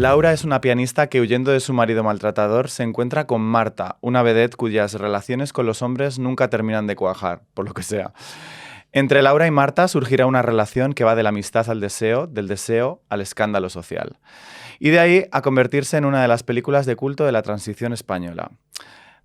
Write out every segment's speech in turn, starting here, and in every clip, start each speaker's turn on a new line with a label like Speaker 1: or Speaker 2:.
Speaker 1: Laura es una pianista que, huyendo de su marido maltratador, se encuentra con Marta, una vedette cuyas relaciones con los hombres nunca terminan de cuajar, por lo que sea. Entre Laura y Marta surgirá una relación que va de la amistad al deseo, del deseo al escándalo social. Y de ahí a convertirse en una de las películas de culto de la transición española.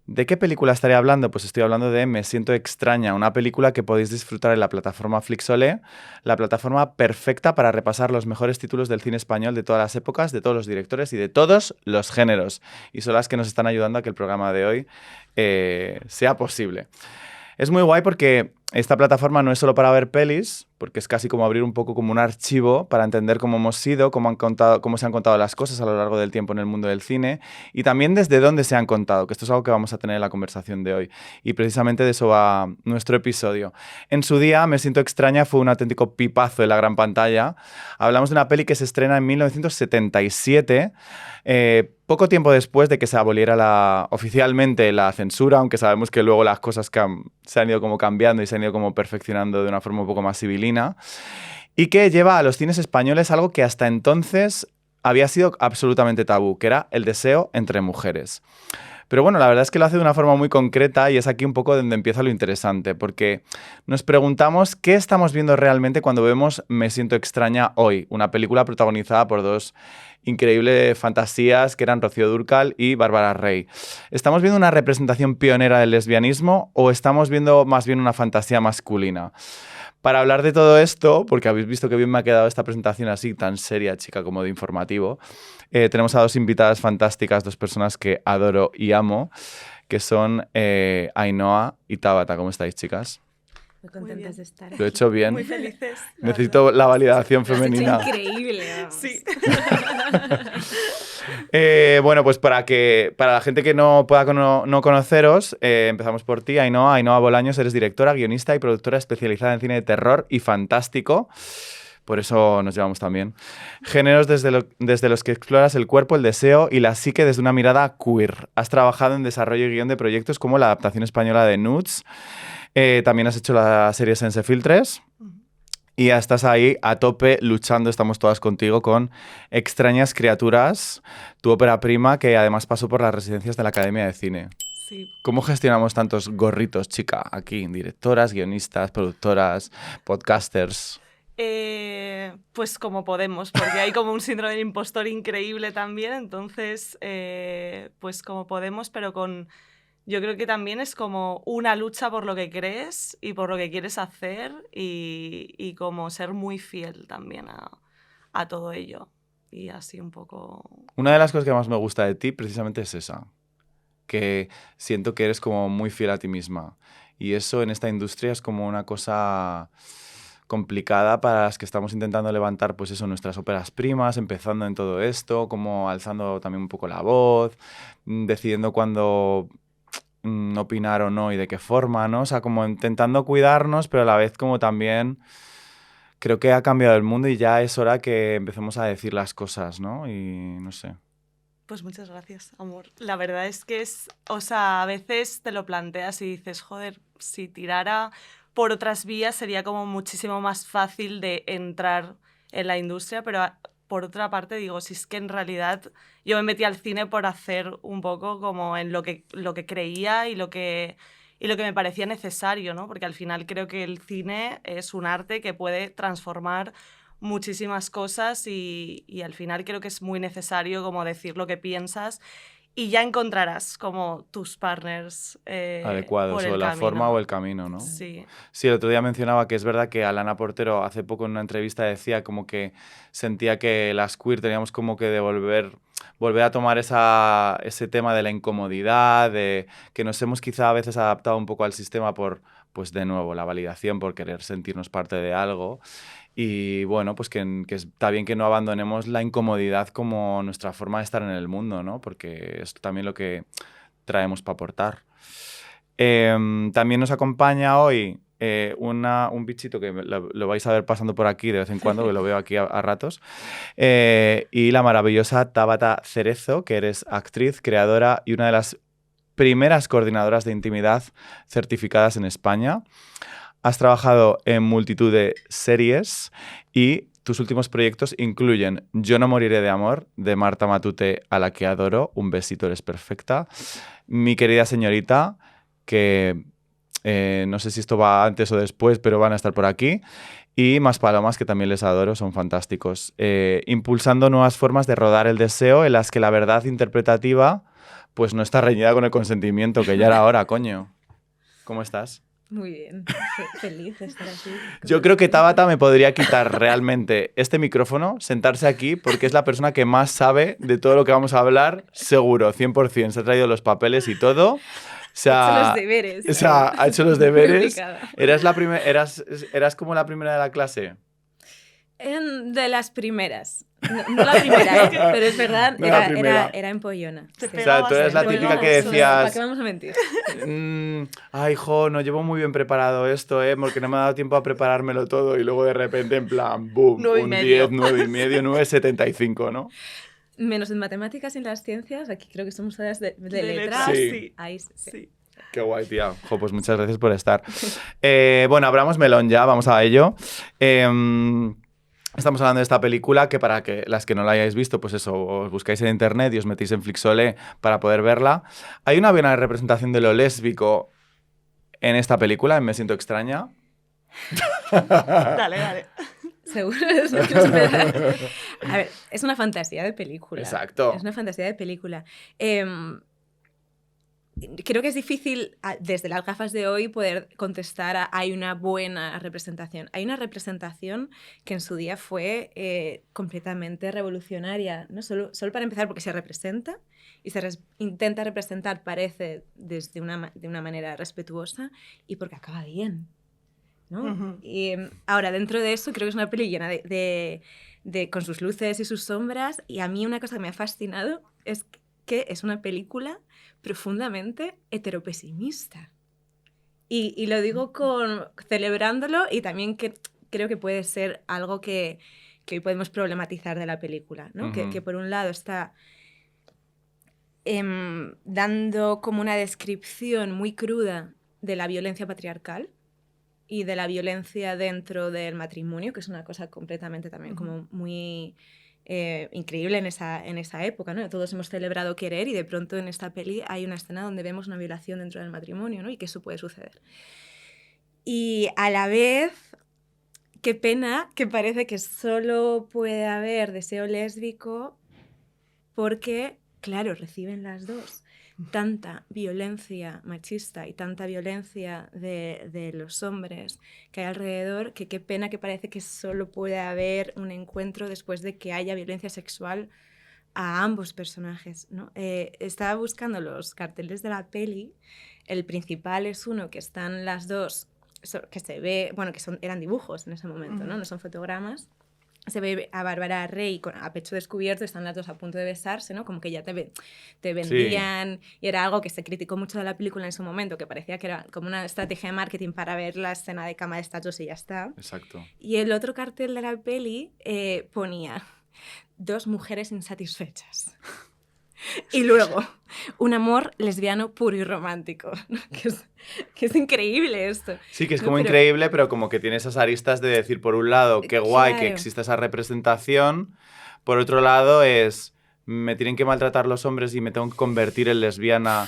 Speaker 1: ¿De qué película estaré hablando? Pues estoy hablando de Me siento extraña, una película que podéis disfrutar en la plataforma Flixolé, la plataforma perfecta para repasar los mejores títulos del cine español de todas las épocas, de todos los directores y de todos los géneros. Y son las que nos están ayudando a que el programa de hoy sea posible. Es muy guay porque esta plataforma no es solo para ver pelis, porque es casi como abrir un poco como un archivo para entender cómo hemos sido, cómo se han contado las cosas a lo largo del tiempo en el mundo del cine y también desde dónde se han contado, que esto es algo que vamos a tener en la conversación de hoy. Y precisamente de eso va nuestro episodio. En su día, Me siento extraña fue un auténtico pipazo en la gran pantalla. Hablamos de una peli que se estrena en 1977, poco tiempo después de que se aboliera oficialmente la censura, aunque sabemos que luego las cosas se han ido como cambiando y se han ido como perfeccionando de una forma un poco más civilina, y que lleva a los cines españoles algo que hasta entonces había sido absolutamente tabú, que era el deseo entre mujeres. Pero bueno, la verdad es que lo hace de una forma muy concreta y es aquí un poco donde empieza lo interesante, porque nos preguntamos qué estamos viendo realmente cuando vemos Me siento extraña hoy, una película protagonizada por dos increíbles fantasías que eran Rocío Dúrcal y Bárbara Rey. ¿Estamos viendo una representación pionera del lesbianismo o estamos viendo más bien una fantasía masculina? Para hablar de todo esto, porque habéis visto que bien me ha quedado esta presentación así, tan seria, chica, como de informativo, tenemos a dos invitadas fantásticas, dos personas que adoro y amo, que son Ainhoa y Tabata. ¿Cómo estáis, chicas?
Speaker 2: Muy contentas de estar aquí.
Speaker 1: ¿Lo he hecho bien?
Speaker 2: Muy felices.
Speaker 1: Necesito la validación femenina.
Speaker 2: Lo has hecho increíble. Vamos.
Speaker 3: Sí.
Speaker 1: Bueno, pues para la gente que no pueda no conoceros, empezamos por ti, Ainhoa. Ainhoa Bolaños, eres directora, guionista y productora especializada en cine de terror y fantástico. Por eso nos llevamos también. Géneros desde los que exploras el cuerpo, el deseo y la psique desde una mirada queer. Has trabajado en desarrollo y guión de proyectos como la adaptación española de Nudes. También has hecho la serie Sense Filtres. Y ya estás ahí a tope luchando, estamos todas contigo, con Extrañas Criaturas, tu ópera prima que además pasó por las residencias de la Academia de Cine.
Speaker 3: Sí.
Speaker 1: ¿Cómo gestionamos tantos gorritos, chica, aquí? Directoras, guionistas, productoras, podcasters.
Speaker 3: Pues como podemos, porque hay como un síndrome del impostor increíble también, entonces pues como podemos, pero yo creo que también es como una lucha por lo que crees y por lo que quieres hacer y como ser muy fiel también a todo ello. Y así un poco...
Speaker 1: Una de las cosas que más me gusta de ti precisamente es esa, que siento que eres como muy fiel a ti misma. Y eso en esta industria es como una cosa complicada para las que estamos intentando levantar, pues eso, nuestras óperas primas, empezando en todo esto, como alzando también un poco la voz, decidiendo cuándo opinar o no y de qué forma, ¿no? O sea, como intentando cuidarnos, pero a la vez como también creo que ha cambiado el mundo y ya es hora que empecemos a decir las cosas, ¿no? Y no sé.
Speaker 3: Pues muchas gracias, amor. La verdad es que o sea, a veces te lo planteas y dices, joder, si tirara por otras vías sería como muchísimo más fácil de entrar en la industria, pero por otra parte digo, si es que en realidad yo me metí al cine por hacer un poco como en lo que creía y lo que me parecía necesario, ¿no? Porque al final creo que el cine es un arte que puede transformar muchísimas cosas y al final creo que es muy necesario como decir lo que piensas y ya encontrarás como tus partners
Speaker 1: adecuados, o la
Speaker 3: camino.
Speaker 1: forma o el camino, ¿no?
Speaker 3: Sí.
Speaker 1: Sí, el otro día mencionaba que es verdad que Alana Portero hace poco en una entrevista decía como que sentía que las queer teníamos como que volver a tomar ese tema de la incomodidad, de que nos hemos quizá a veces adaptado un poco al sistema por, pues de nuevo, la validación, por querer sentirnos parte de algo. Y bueno, pues que está bien que no abandonemos la incomodidad como nuestra forma de estar en el mundo, ¿no? Porque es también lo que traemos para aportar. También nos acompaña hoy un bichito que lo vais a ver pasando por aquí de vez en cuando, que lo veo aquí a ratos, y la maravillosa Tabata Cerezo, que eres actriz, creadora y una de las primeras coordinadoras de intimidad certificadas en España. Has trabajado en multitud de series y tus últimos proyectos incluyen Yo no moriré de amor, de Marta Matute, a la que adoro. Un besito, eres perfecta. Mi querida señorita, que no sé si esto va antes o después, pero van a estar por aquí. Y Más palomas, que también les adoro, son fantásticos. Impulsando nuevas formas de rodar el deseo en las que la verdad interpretativa pues no está reñida con el consentimiento, que ya era hora, coño. ¿Cómo estás?
Speaker 2: Muy bien, feliz de estar aquí.
Speaker 1: Yo creo que Tabata me podría quitar realmente este micrófono, sentarse aquí, porque es la persona que más sabe de todo lo que vamos a hablar, seguro, 100%. Se ha traído los papeles y todo. O sea,
Speaker 2: ha hecho los deberes.
Speaker 1: O sea, ha hecho los deberes.
Speaker 2: Complicada.
Speaker 1: Eras como la primera de la clase.
Speaker 2: De las primeras. No la primera, pero es verdad,
Speaker 1: No la primera.
Speaker 2: era empollona.
Speaker 3: Te
Speaker 2: Sí.
Speaker 1: O sea, tú eres la
Speaker 3: bastante.
Speaker 1: típica que
Speaker 2: ¿Para
Speaker 1: decías...
Speaker 2: qué vamos a mentir?
Speaker 1: Ay, jo, no llevo muy bien preparado esto, porque no me ha dado tiempo a preparármelo todo y luego de repente en plan, boom,
Speaker 3: 9,5.
Speaker 1: un 10, 9,5, 9,75, ¿no?
Speaker 2: Menos en matemáticas y en las ciencias, aquí creo que somos todas de letras.
Speaker 1: Sí.
Speaker 2: Ahí sí.
Speaker 3: Sí.
Speaker 1: Qué guay, tía. Jo, pues muchas gracias por estar. Bueno, abramos melón ya, vamos a ello. Estamos hablando de esta película que para que las que no la hayáis visto, pues eso, os buscáis en internet y os metéis en Flixolé para poder verla. Hay una buena representación de lo lésbico en esta película, en Me siento extraña.
Speaker 3: Dale.
Speaker 2: Seguro es lo que esperas. A ver, es una fantasía de película.
Speaker 1: Exacto.
Speaker 2: Es una fantasía de película. Creo que es difícil, desde las gafas de hoy, poder contestar a hay una buena representación. Hay una representación que en su día fue completamente revolucionaria, ¿no? Solo para empezar porque se representa y se intenta representar, parece, de una manera respetuosa y porque acaba bien, ¿no?
Speaker 3: Uh-huh.
Speaker 2: Y ahora, dentro de eso, creo que es una peli llena con sus luces y sus sombras, y a mí una cosa que me ha fascinado es que es una película profundamente heteropesimista. Y lo digo celebrándolo, y también que creo que puede ser algo que hoy podemos problematizar de la película, ¿no?
Speaker 1: Uh-huh.
Speaker 2: Que por un lado está dando como una descripción muy cruda de la violencia patriarcal y de la violencia dentro del matrimonio, que es una cosa completamente también como muy... increíble en esa época, ¿no? Todos hemos celebrado querer y de pronto en esta peli hay una escena donde vemos una violación dentro del matrimonio, ¿no? Y que eso puede suceder. Y a la vez, qué pena que parece que solo puede haber deseo lésbico porque, claro, reciben las dos tanta violencia machista y tanta violencia de los hombres que hay alrededor, que qué pena que parece que solo puede haber un encuentro después de que haya violencia sexual a ambos personajes, ¿no? Estaba buscando los carteles de la peli. El principal es uno que están las dos, que se ve, bueno, que eran dibujos en ese momento, ¿no? No son fotogramas. Se ve a Bárbara Rey a pecho descubierto, están las dos a punto de besarse, ¿no? Como que ya te vendían, sí. Y era algo que se criticó mucho de la película en ese momento, que parecía que era como una estrategia de marketing para ver la escena de cama de estas dos y ya está.
Speaker 1: Exacto.
Speaker 2: Y el otro cartel de la peli ponía 2 mujeres insatisfechas. Y luego, un amor lesbiano puro y romántico. Que es increíble esto.
Speaker 1: Sí, que es como increíble, pero como que tiene esas aristas de decir, por un lado, qué guay que exista esa representación, por otro lado es, me tienen que maltratar los hombres y me tengo que convertir en lesbiana.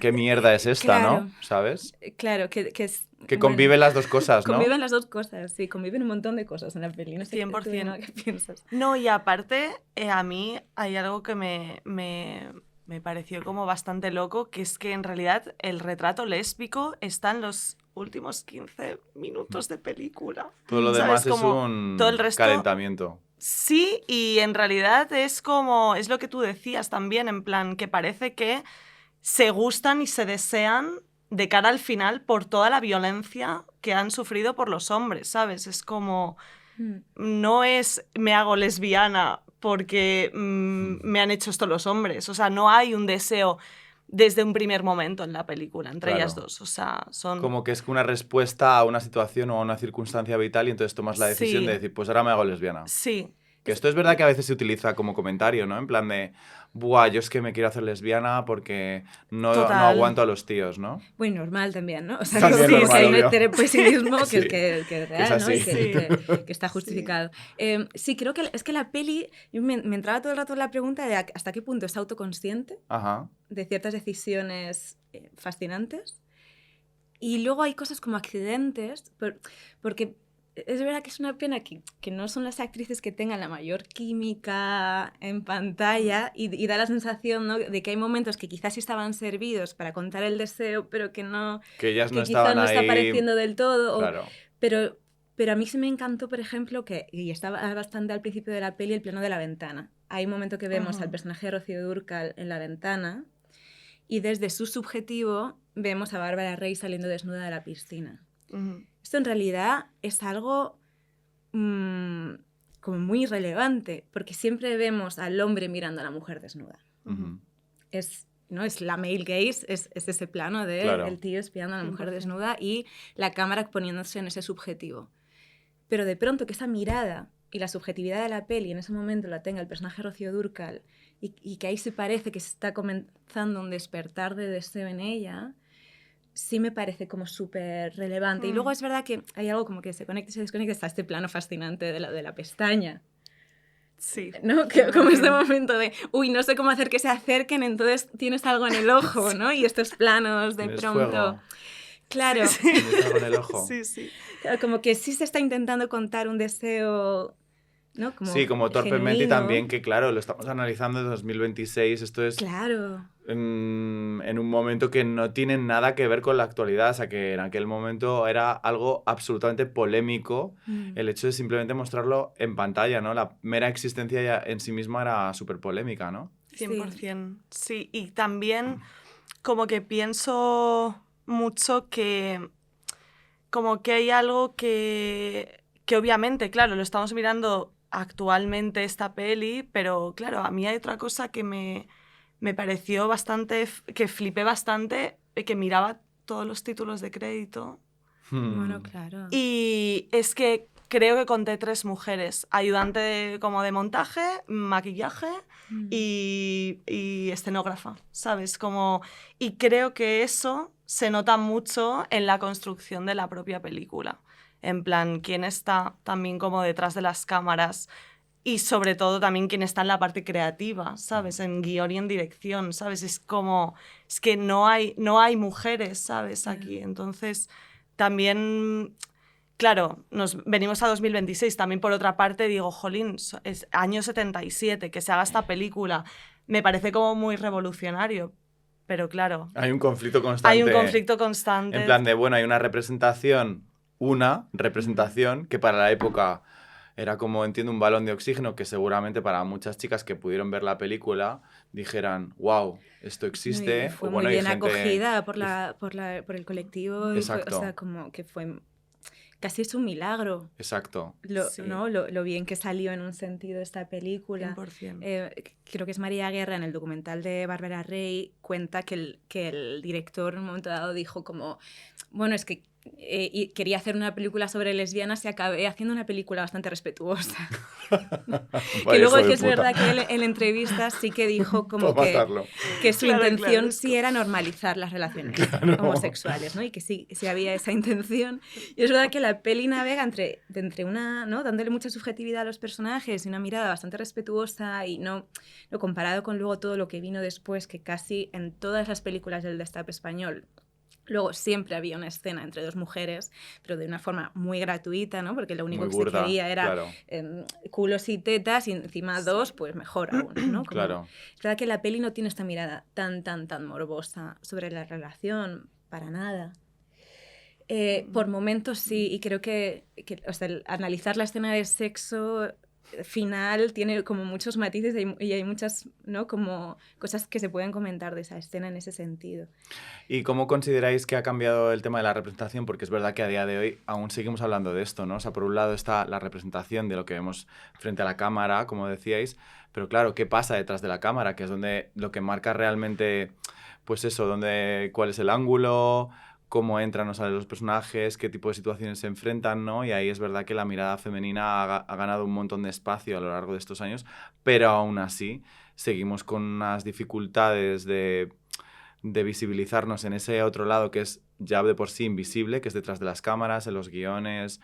Speaker 1: ¿Qué mierda es esta, no? ¿Sabes?
Speaker 2: Claro, que es...
Speaker 1: Que conviven las dos cosas, ¿no?
Speaker 2: Conviven las dos cosas, sí, conviven un montón de cosas en la peli. No sé
Speaker 3: 100%.
Speaker 2: ¿no? ¿Qué piensas?
Speaker 3: No, y aparte, a mí hay algo que me pareció como bastante loco, que es que en realidad el retrato lésbico está en los últimos 15 minutos de película.
Speaker 1: Todo lo demás es un
Speaker 3: todo el resto,
Speaker 1: calentamiento.
Speaker 3: Sí, y en realidad es como, es lo que tú decías también, en plan, que parece que se gustan y se desean de cara al final por toda la violencia que han sufrido por los hombres, ¿sabes? Es como, no es me hago lesbiana porque me han hecho esto los hombres, o sea, no hay un deseo desde un primer momento en la película, entre ellas dos, o sea, son...
Speaker 1: Como que es una respuesta a una situación o a una circunstancia vital y entonces tomas la decisión de decir, pues ahora me hago lesbiana.
Speaker 3: Sí.
Speaker 1: Que esto es verdad que a veces se utiliza como comentario, ¿no? En plan de, buah, yo es que me quiero hacer lesbiana porque no aguanto a los tíos, ¿no?
Speaker 2: Muy normal también, ¿no? O sea,
Speaker 1: También
Speaker 2: que
Speaker 1: normal,
Speaker 2: hay un
Speaker 1: obvio.
Speaker 2: heteropesimismo
Speaker 1: Sí,
Speaker 2: que es real,
Speaker 1: es
Speaker 2: ¿no?
Speaker 1: así.
Speaker 2: Y que está justificado. Sí, creo que es que la peli, yo me entraba todo el rato en la pregunta de hasta qué punto es autoconsciente
Speaker 1: Ajá.
Speaker 2: de ciertas decisiones fascinantes. Y luego hay cosas como accidentes, porque es verdad que es una pena que no son las actrices que tengan la mayor química en pantalla y da la sensación, ¿no?, de que hay momentos que quizás sí estaban servidos para contar el deseo, pero que no,
Speaker 1: Que ellas no
Speaker 2: que quizás
Speaker 1: estaban
Speaker 2: no está
Speaker 1: ahí.
Speaker 2: apareciendo del todo.
Speaker 1: Claro.
Speaker 2: Pero a mí sí me encantó, por ejemplo, y estaba bastante al principio de la peli, el plano de la ventana. Hay un momento que vemos al personaje de Rocío Dúrcal en la ventana y desde su subjetivo vemos a Bárbara Rey saliendo desnuda de la piscina. Esto en realidad es algo como muy relevante, porque siempre vemos al hombre mirando a la mujer desnuda. Es la male gaze, es ese plano de el tío espiando a la mujer desnuda y la cámara poniéndose en ese subjetivo. Pero de pronto que esa mirada y la subjetividad de la peli en ese momento la tenga el personaje Rocío Dúrcal y que ahí se parece que se está comenzando un despertar de deseo en ella, sí me parece como súper relevante. Y luego es verdad que hay algo como que se conecta y se desconecta, está este plano fascinante de la pestaña.
Speaker 3: Sí.
Speaker 2: ¿No? Como este momento de, uy, no sé cómo hacer que se acerquen, entonces tienes algo en el ojo, ¿no? Y estos planos de pronto...
Speaker 1: Fuego.
Speaker 2: Claro.
Speaker 3: Sí.
Speaker 1: Tienes algo en el ojo.
Speaker 3: Sí.
Speaker 2: Como que sí se está intentando contar un deseo, ¿no?
Speaker 1: Como torpemente
Speaker 2: genuino.
Speaker 1: también, que claro, lo estamos analizando en 2026, esto es...
Speaker 2: Claro.
Speaker 1: En un momento que no tiene nada que ver con la actualidad, o sea, que en aquel momento era algo absolutamente polémico el hecho de simplemente mostrarlo en pantalla, ¿no? La mera existencia ya en sí misma era súper polémica, ¿no?
Speaker 3: 100%. Sí, y también como que pienso mucho que como que hay algo que obviamente, claro, lo estamos mirando actualmente esta peli, pero claro, a mí hay otra cosa que me pareció bastante, que flipé bastante, que miraba todos los títulos de crédito.
Speaker 2: Bueno, claro.
Speaker 3: Y es que creo que conté 3 mujeres, ayudante como de montaje, maquillaje y escenógrafa, ¿sabes? Y creo que eso se nota mucho en la construcción de la propia película. En plan, quién está también como detrás de las cámaras y sobre todo también quién está en la parte creativa, ¿sabes? En guión y en dirección, ¿sabes? Es que no hay mujeres, ¿sabes? Aquí. Entonces, también... Claro, nos venimos a 2026. También, por otra parte, digo, jolín, es año 77, que se haga esta película. Me parece como muy revolucionario, pero claro...
Speaker 1: Hay un conflicto constante.
Speaker 3: Hay un conflicto constante.
Speaker 1: En plan de, bueno, hay una representación que para la época era como, entiendo, un balón de oxígeno que seguramente para muchas chicas que pudieron ver la película dijeran, wow, esto existe.
Speaker 2: Y fue
Speaker 1: muy
Speaker 2: bien acogida por el colectivo.
Speaker 1: Exacto.
Speaker 2: O sea, como que fue... Casi es un milagro.
Speaker 1: Exacto.
Speaker 2: ¿No? Lo bien que salió en un sentido esta película.
Speaker 3: 100%.
Speaker 2: Creo que es María Guerra, en el documental de Bárbara Rey, cuenta que el director en un momento dado dijo como, bueno, es que quería hacer una película sobre lesbianas y acabé haciendo una película bastante respetuosa. Que luego es verdad que él en entrevistas sí que dijo como que su intención sí era normalizar las relaciones homosexuales, ¿no? Y que sí había esa intención. Y es verdad que la peli navega entre una, ¿no?, dándole mucha subjetividad a los personajes y una mirada bastante respetuosa y no comparado con luego todo lo que vino después, que casi en todas las películas del destape español luego siempre había una escena entre 2 mujeres, pero de una forma muy gratuita, ¿no? Porque lo único
Speaker 1: muy
Speaker 2: que
Speaker 1: burda,
Speaker 2: se quería era
Speaker 1: claro.
Speaker 2: Culos y tetas y encima 2, pues mejor aún, ¿no?
Speaker 1: Claro.
Speaker 2: Es verdad que la peli no tiene esta mirada tan morbosa sobre la relación, para nada. Por momentos sí, y creo que o sea, analizar la escena de sexo final tiene como muchos matices y hay muchas, ¿no?, como cosas que se pueden comentar de esa escena en ese sentido.
Speaker 1: ¿Y cómo consideráis que ha cambiado el tema de la representación? Porque es verdad que a día de hoy aún seguimos hablando de esto, ¿no? O sea, por un lado está la representación de lo que vemos frente a la cámara, como decíais, pero claro, ¿qué pasa detrás de la cámara? Que es donde lo que marca realmente, pues eso, cuál es el ángulo, cómo entran o salen los personajes, qué tipo de situaciones se enfrentan, ¿no? Y ahí es verdad que la mirada femenina ha ganado un montón de espacio a lo largo de estos años, pero aún así seguimos con unas dificultades de visibilizarnos en ese otro lado que es ya de por sí invisible, que es detrás de las cámaras, en los guiones,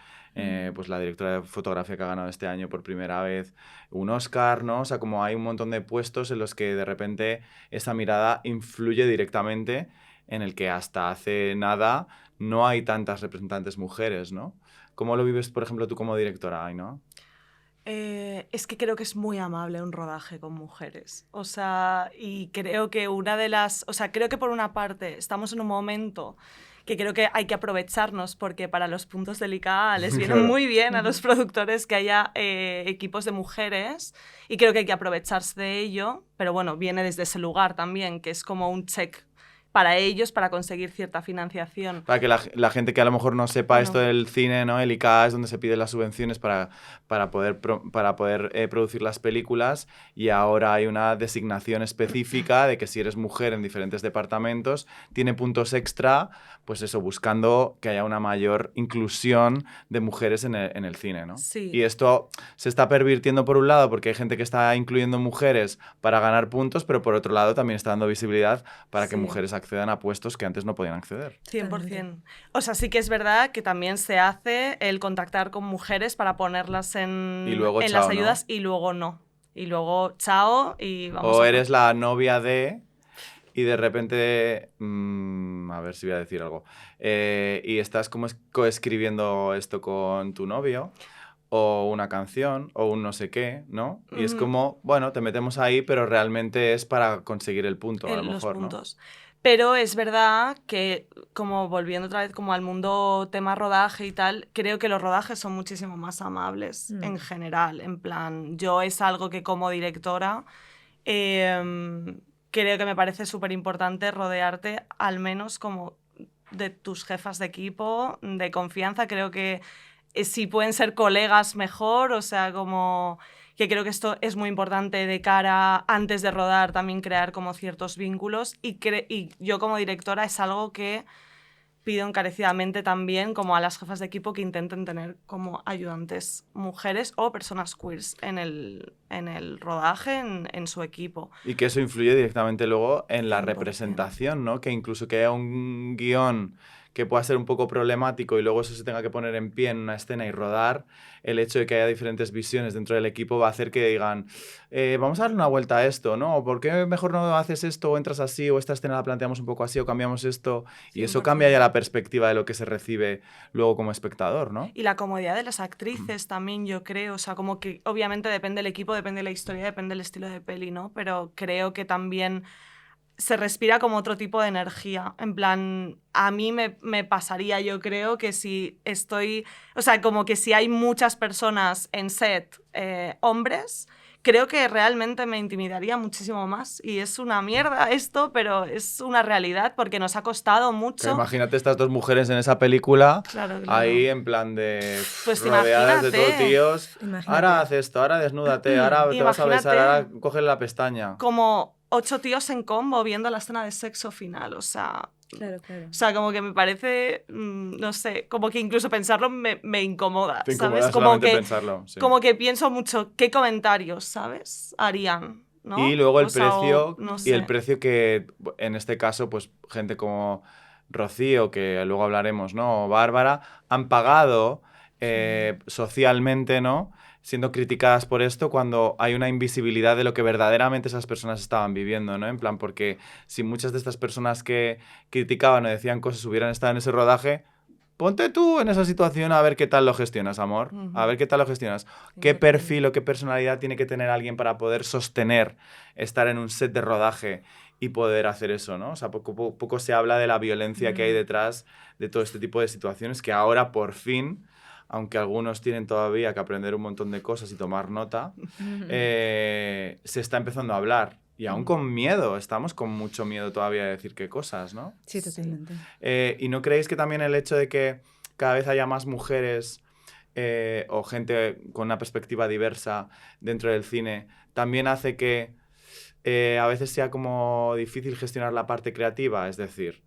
Speaker 1: pues la directora de fotografía que ha ganado este año por primera vez un Oscar, ¿no? O sea, como hay un montón de puestos en los que de repente esa mirada influye directamente en el que hasta hace nada no hay tantas representantes mujeres, ¿no? ¿Cómo lo vives, por ejemplo, tú como directora, Ainhoa?
Speaker 3: Es que creo que es muy amable un rodaje con mujeres. O sea, y creo que una de las... O sea, creo que por una parte estamos en un momento que creo que hay que aprovecharnos porque para los puntos delicados les viene
Speaker 1: Claro.
Speaker 3: muy bien a los productores que haya equipos de mujeres y creo que hay que aprovecharse de ello, pero bueno, viene desde ese lugar también, que es como un check para ellos para conseguir cierta financiación.
Speaker 1: Para que la gente que a lo mejor no sepa
Speaker 3: Bueno.
Speaker 1: esto del cine, ¿no? El ICA es donde se piden las subvenciones para poder producir las películas y ahora hay una designación específica de que si eres mujer en diferentes departamentos, tiene puntos extra, pues eso, buscando que haya una mayor inclusión de mujeres en el cine, ¿no?
Speaker 3: Sí.
Speaker 1: Y esto se está pervirtiendo por un lado porque hay gente que está incluyendo mujeres para ganar puntos, pero por otro lado también está dando visibilidad para que
Speaker 3: Sí.
Speaker 1: mujeres accedan a puestos que antes no podían acceder.
Speaker 3: 100%. O sea, sí que es verdad que también se hace el contactar con mujeres para ponerlas
Speaker 1: Y luego
Speaker 3: en
Speaker 1: chao,
Speaker 3: las ayudas
Speaker 1: ¿no?
Speaker 3: y luego no. Y luego chao y vamos
Speaker 1: O
Speaker 3: a...
Speaker 1: eres la novia de... Y de repente... a ver si voy a decir algo. Y estás como coescribiendo esto con tu novio, o una canción, o un no sé qué, ¿no? Y es como, bueno, te metemos ahí, pero realmente es para conseguir el punto, a lo
Speaker 3: los
Speaker 1: mejor,
Speaker 3: puntos. Pero es verdad que, como volviendo otra vez como al mundo tema rodaje y tal, creo que los rodajes son muchísimo más amables en general. En plan, yo es algo que como directora creo que me parece súper importante rodearte al menos como de tus jefas de equipo, de confianza. Creo que si pueden ser colegas mejor, o sea, como que creo que esto es muy importante de cara antes de rodar, también crear como ciertos vínculos y yo como directora es algo que pido encarecidamente también como a las jefas de equipo que intenten tener como ayudantes mujeres o personas queers en el rodaje, en su equipo.
Speaker 1: Y que eso influye directamente luego en la
Speaker 3: 100%.
Speaker 1: representación, ¿no? Que incluso que haya un guión que pueda ser un poco problemático y luego eso se tenga que poner en pie en una escena y rodar, el hecho de que haya diferentes visiones dentro del equipo va a hacer que digan, vamos a darle una vuelta a esto, ¿no? ¿Por qué mejor no haces esto o entras así o esta escena la planteamos un poco así o cambiamos esto? Y eso
Speaker 3: 100%.
Speaker 1: cambia ya la perspectiva de lo que se recibe luego como espectador, ¿no?
Speaker 3: Y la comodidad de las actrices también, yo creo. O sea, como que obviamente depende del equipo, depende de la historia, depende del estilo de peli, ¿no? Pero creo que también se respira como otro tipo de energía. En plan, a mí me pasaría, yo creo, que si estoy... O sea, como que si hay muchas personas en set, hombres, creo que realmente me intimidaría muchísimo más. Y es una mierda esto, pero es una realidad porque nos ha costado mucho.
Speaker 1: Que imagínate estas dos mujeres en esa película,
Speaker 3: Claro.
Speaker 1: ahí en plan de
Speaker 3: Pues
Speaker 1: rodeadas de
Speaker 3: imagínate.
Speaker 1: todo tíos.
Speaker 2: Imagínate.
Speaker 1: Ahora haz esto, ahora desnúdate, ahora te vas a besar, ahora cógele la pestaña.
Speaker 3: Como 8 tíos en combo viendo la escena de sexo final, o sea...
Speaker 2: Claro.
Speaker 3: O sea, como que me parece, no sé, como que incluso pensarlo me incomoda,
Speaker 1: Te
Speaker 3: ¿sabes?
Speaker 1: incomoda
Speaker 3: Como
Speaker 1: solamente
Speaker 3: que,
Speaker 1: pensarlo, sí.
Speaker 3: como que pienso mucho qué comentarios, ¿sabes? Harían, ¿no?
Speaker 1: Y luego el
Speaker 3: O sea,
Speaker 1: precio,
Speaker 3: no
Speaker 1: y el
Speaker 3: sé.
Speaker 1: precio que, en este caso, pues gente como Rocío, que luego hablaremos, ¿no? O Bárbara, han pagado socialmente, ¿no? Siendo criticadas por esto cuando hay una invisibilidad de lo que verdaderamente esas personas estaban viviendo, ¿no? En plan, porque si muchas de estas personas que criticaban o decían cosas hubieran estado en ese rodaje, ponte tú en esa situación a ver qué tal lo gestionas, amor. A ver qué tal lo gestionas. ¿Qué
Speaker 3: 100%.
Speaker 1: perfil o qué personalidad tiene que tener alguien para poder sostener estar en un set de rodaje y poder hacer eso, ¿no? O sea, poco se habla de la violencia que hay detrás de todo este tipo de situaciones que ahora, por fin, aunque algunos tienen todavía que aprender un montón de cosas y tomar nota, se está empezando a hablar. Y aún con miedo, estamos con mucho miedo todavía de decir qué cosas, ¿no?
Speaker 2: Sí, totalmente.
Speaker 1: ¿Y no creéis que también el hecho de que cada vez haya más mujeres o gente con una perspectiva diversa dentro del cine también hace que a veces sea como difícil gestionar la parte creativa? Es decir,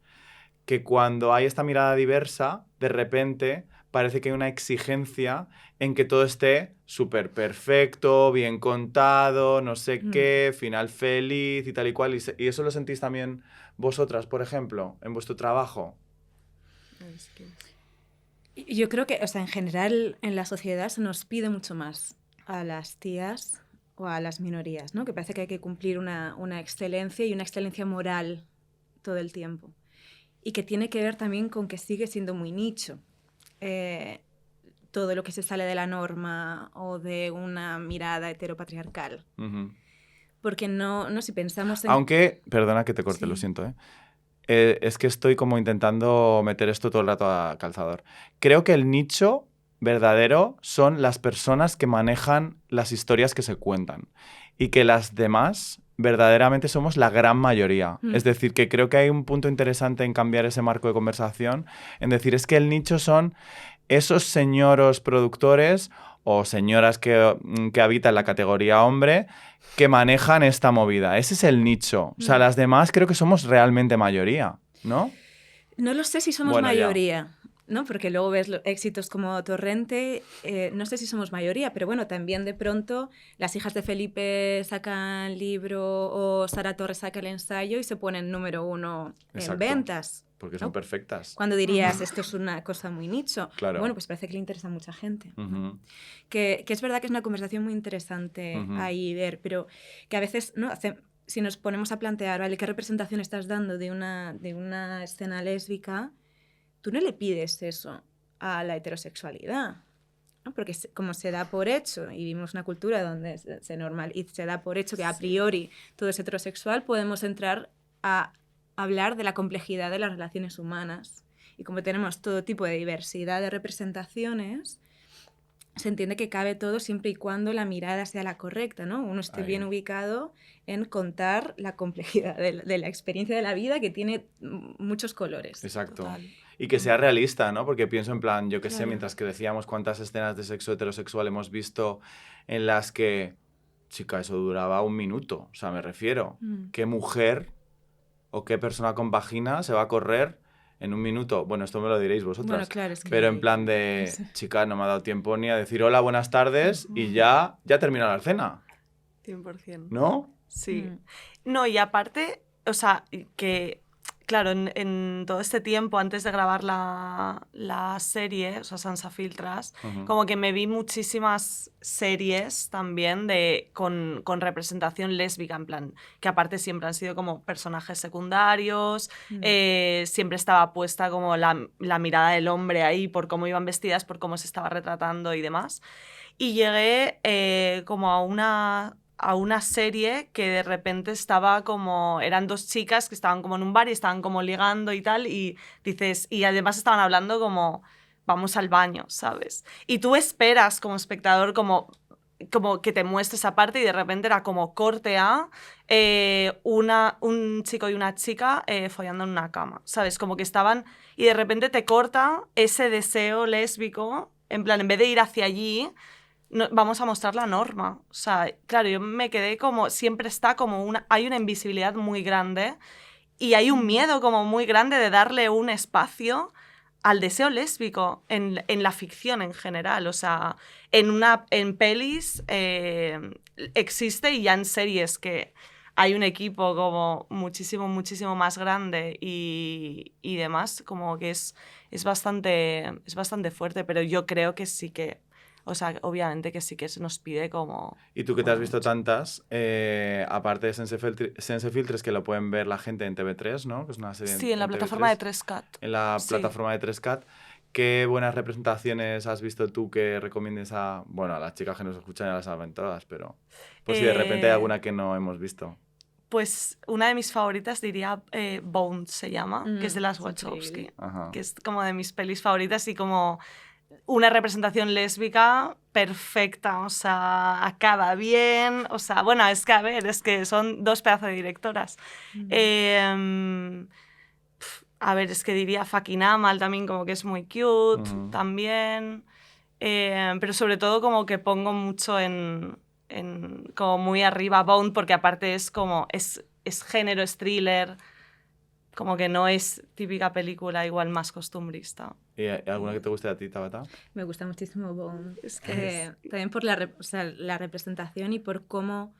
Speaker 1: que cuando hay esta mirada diversa, de repente parece que hay una exigencia en que todo esté súper perfecto, bien contado, no sé qué, final feliz y tal y cual. ¿Y eso lo sentís también vosotras, por ejemplo, en vuestro trabajo?
Speaker 2: Yo creo que, o sea, en general en la sociedad se nos pide mucho más a las tías o a las minorías, ¿no? Que parece que hay que cumplir una excelencia y una excelencia moral todo el tiempo. Y que tiene que ver también con que sigue siendo muy nicho. Todo lo que se sale de la norma o de una mirada heteropatriarcal.
Speaker 1: Uh-huh.
Speaker 2: Porque no si pensamos en...
Speaker 1: Aunque, perdona que te corte,
Speaker 2: Sí.
Speaker 1: lo siento, es que estoy como intentando meter esto todo el rato a calzador. Creo que el nicho verdadero son las personas que manejan las historias que se cuentan y que las demás verdaderamente somos la gran mayoría. Es decir, que creo que hay un punto interesante en cambiar ese marco de conversación, en decir, es que el nicho son esos señoros productores o señoras que habitan la categoría hombre que manejan esta movida. Ese es el nicho. O sea, las demás creo que somos realmente mayoría, ¿no?
Speaker 2: No lo sé si somos mayoría, ¿no? Porque luego ves éxitos como Torrente, no sé si somos mayoría, pero bueno, también de pronto las hijas de Felipe sacan libro o Sara Torres saca el ensayo y se ponen número 1 en ventas.
Speaker 1: Porque son perfectas.
Speaker 2: Cuando dirías, esto es una cosa muy nicho.
Speaker 1: Claro.
Speaker 2: Bueno, pues parece que le interesa a mucha gente.
Speaker 1: Uh-huh.
Speaker 2: Que es verdad que es una conversación muy interesante ahí ver, pero que a veces, ¿no? Si nos ponemos a plantear, ¿vale? ¿Qué representación estás dando de una escena lésbica? Tú no le pides eso a la heterosexualidad, ¿no? Porque como se da por hecho, y vivimos una cultura donde se da por hecho que a priori todo es heterosexual, podemos entrar a hablar de la complejidad de las relaciones humanas. Y como tenemos todo tipo de diversidad de representaciones, se entiende que cabe todo siempre y cuando la mirada sea la correcta, ¿no? Uno esté bien ubicado en contar la complejidad de la experiencia de la vida, que tiene muchos colores.
Speaker 1: Exacto.
Speaker 3: Total.
Speaker 1: Y que sea realista, ¿no? Porque pienso en plan, yo qué sé, mientras que decíamos cuántas escenas de sexo heterosexual hemos visto en las que, chica, eso duraba 1 minuto. O sea, me refiero, ¿qué mujer o qué persona con vagina se va a correr en 1 minuto? Bueno, esto me lo diréis vosotras.
Speaker 2: Bueno, claro, es que
Speaker 1: pero en plan de, chica, no me ha dado tiempo ni a decir hola, buenas tardes y ya termina la escena.
Speaker 3: 100%.
Speaker 1: ¿No?
Speaker 3: Sí. No, y aparte, o sea, que, claro, en todo este tiempo antes de grabar la serie, o sea, Sansa Filtras, como que me vi muchísimas series también con representación lésbica, en plan, que aparte siempre han sido como personajes secundarios, siempre estaba puesta como la mirada del hombre ahí por cómo iban vestidas, por cómo se estaba retratando y demás. Y llegué como a una serie que de repente estaba como... Eran 2 chicas que estaban como en un bar y estaban como ligando y tal, y dices... Y además estaban hablando como... Vamos al baño, ¿sabes? Y tú esperas como espectador como que te muestre esa parte y de repente era como corte a un chico y una chica follando en una cama, ¿sabes? Como que estaban... Y de repente te corta ese deseo lésbico, en plan, en vez de ir hacia allí... No, vamos a mostrar la norma. O sea, claro, yo me quedé como... Siempre está como hay una invisibilidad muy grande y hay un miedo como muy grande de darle un espacio al deseo lésbico en la ficción en general. O sea, en pelis existe, y ya en series que hay un equipo como muchísimo, muchísimo más grande y demás, como que es bastante fuerte, pero yo creo que sí que... O sea, obviamente que sí que se nos pide como...
Speaker 1: Y tú que te has visto tantas, aparte de Sense Filtres, que lo pueden ver la gente en TV3, ¿no? Que es una serie
Speaker 3: Sí, en la plataforma de 3Cat.
Speaker 1: En la plataforma de 3Cat. ¿Qué buenas representaciones has visto tú que recomiendes a... Bueno, a las chicas que nos escuchan ya las saben todas, pero... Pues si de repente hay alguna que no hemos visto.
Speaker 3: Pues una de mis favoritas diría Bones se llama, que es de las Wachowski. Que es como de mis pelis favoritas y como... Una representación lésbica perfecta, o sea, acaba bien, o sea, bueno, es que a ver, es que son 2 pedazos de directoras. A ver, es que diría Fucking Amal también, como que es muy cute, también, pero sobre todo como que pongo mucho en como muy arriba Bone, porque aparte es como, es género, es thriller, Como que no es típica película igual más costumbrista.
Speaker 1: ¿Y alguna que te guste a ti, Tabata?
Speaker 2: Me gusta muchísimo Bone.
Speaker 3: Es que
Speaker 2: También por la representación y por cómo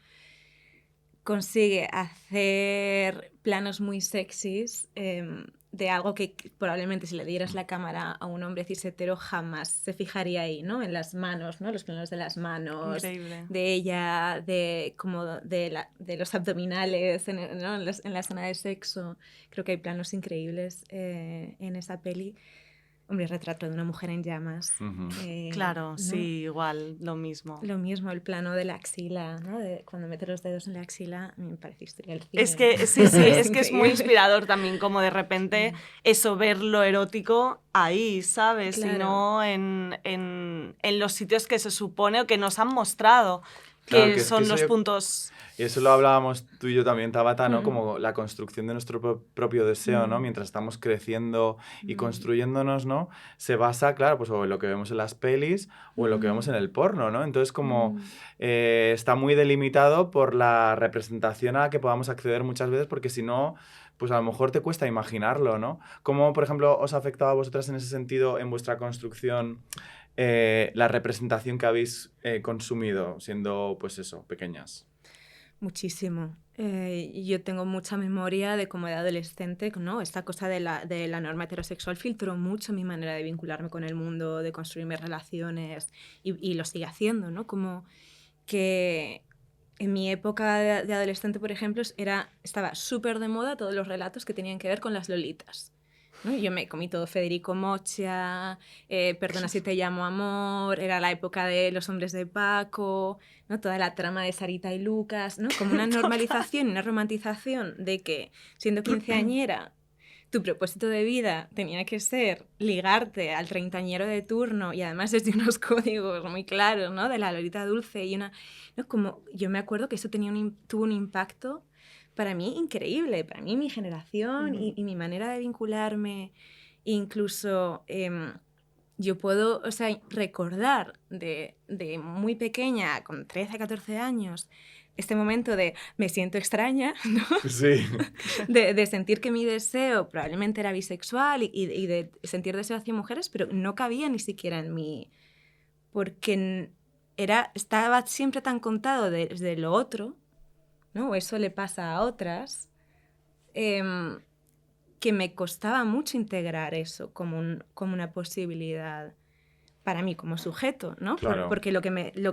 Speaker 2: consigue hacer planos muy sexys de algo que probablemente si le dieras la cámara a un hombre cishetero jamás se fijaría ahí, ¿no? En las manos, ¿no? Los planos de las manos,
Speaker 3: increíble.
Speaker 2: de ella, de los abdominales, ¿no? en la zona de sexo. Creo que hay planos increíbles en esa peli. Hombre, retrato de una mujer en llamas.
Speaker 3: Claro,
Speaker 2: ¿no?
Speaker 3: sí, igual, lo mismo.
Speaker 2: Lo mismo, el plano de la axila, ¿no? Cuando mete los dedos en la axila, a mí me parece historia del cine.
Speaker 3: Es que, sí, es que es muy
Speaker 2: increíble.
Speaker 3: inspirador también, como de repente eso, ver lo erótico ahí, ¿sabes?
Speaker 2: Claro.
Speaker 3: Y no en los sitios que se supone o que nos han mostrado
Speaker 1: Claro,
Speaker 3: que son los puntos...
Speaker 1: Y eso lo hablábamos tú y yo también, Tabata, ¿no? Como la construcción de nuestro propio deseo, ¿no? Mientras estamos creciendo y construyéndonos, ¿no? Se basa, claro, pues o en lo que vemos en las pelis o en lo que vemos en el porno, ¿no? Entonces, como está muy delimitado por la representación a la que podamos acceder muchas veces, porque si no, pues a lo mejor te cuesta imaginarlo, ¿no? ¿Cómo, por ejemplo, os ha afectado a vosotras en ese sentido en vuestra construcción la representación que habéis consumido siendo, pues eso, pequeñas?
Speaker 2: Muchísimo. Yo tengo mucha memoria de cómo de adolescente, ¿no? Esta cosa de la norma heterosexual filtró mucho mi manera de vincularme con el mundo, de construir mis relaciones y lo sigue haciendo, ¿no? Como que en mi época de adolescente, por ejemplo, estaba súper de moda todos los relatos que tenían que ver con las lolitas, ¿no? Yo me comí todo Federico Mocha, Perdona si te llamo amor, era la época de Los hombres de Paco, ¿no? Toda la trama de Sarita y Lucas, ¿no? Como una normalización y una romantización de que siendo quinceañera tu propósito de vida tenía que ser ligarte al treintañero de turno y además desde unos códigos muy claros, ¿no? De la Lolita dulce y una... ¿no? Como, yo me acuerdo que eso tuvo un impacto para mí increíble, para mí mi generación y mi manera de vincularme, incluso yo puedo, o sea, recordar de muy pequeña, con 13, 14 años, este momento de me siento extraña, ¿no?
Speaker 1: Sí.
Speaker 2: de sentir que mi deseo probablemente era bisexual y de sentir deseo hacia mujeres, pero no cabía ni siquiera en mí, porque estaba siempre tan contado desde lo otro, ¿no? O eso le pasa a otras, que me costaba mucho integrar eso como una posibilidad para mí como sujeto, ¿no?
Speaker 1: Claro.
Speaker 2: Porque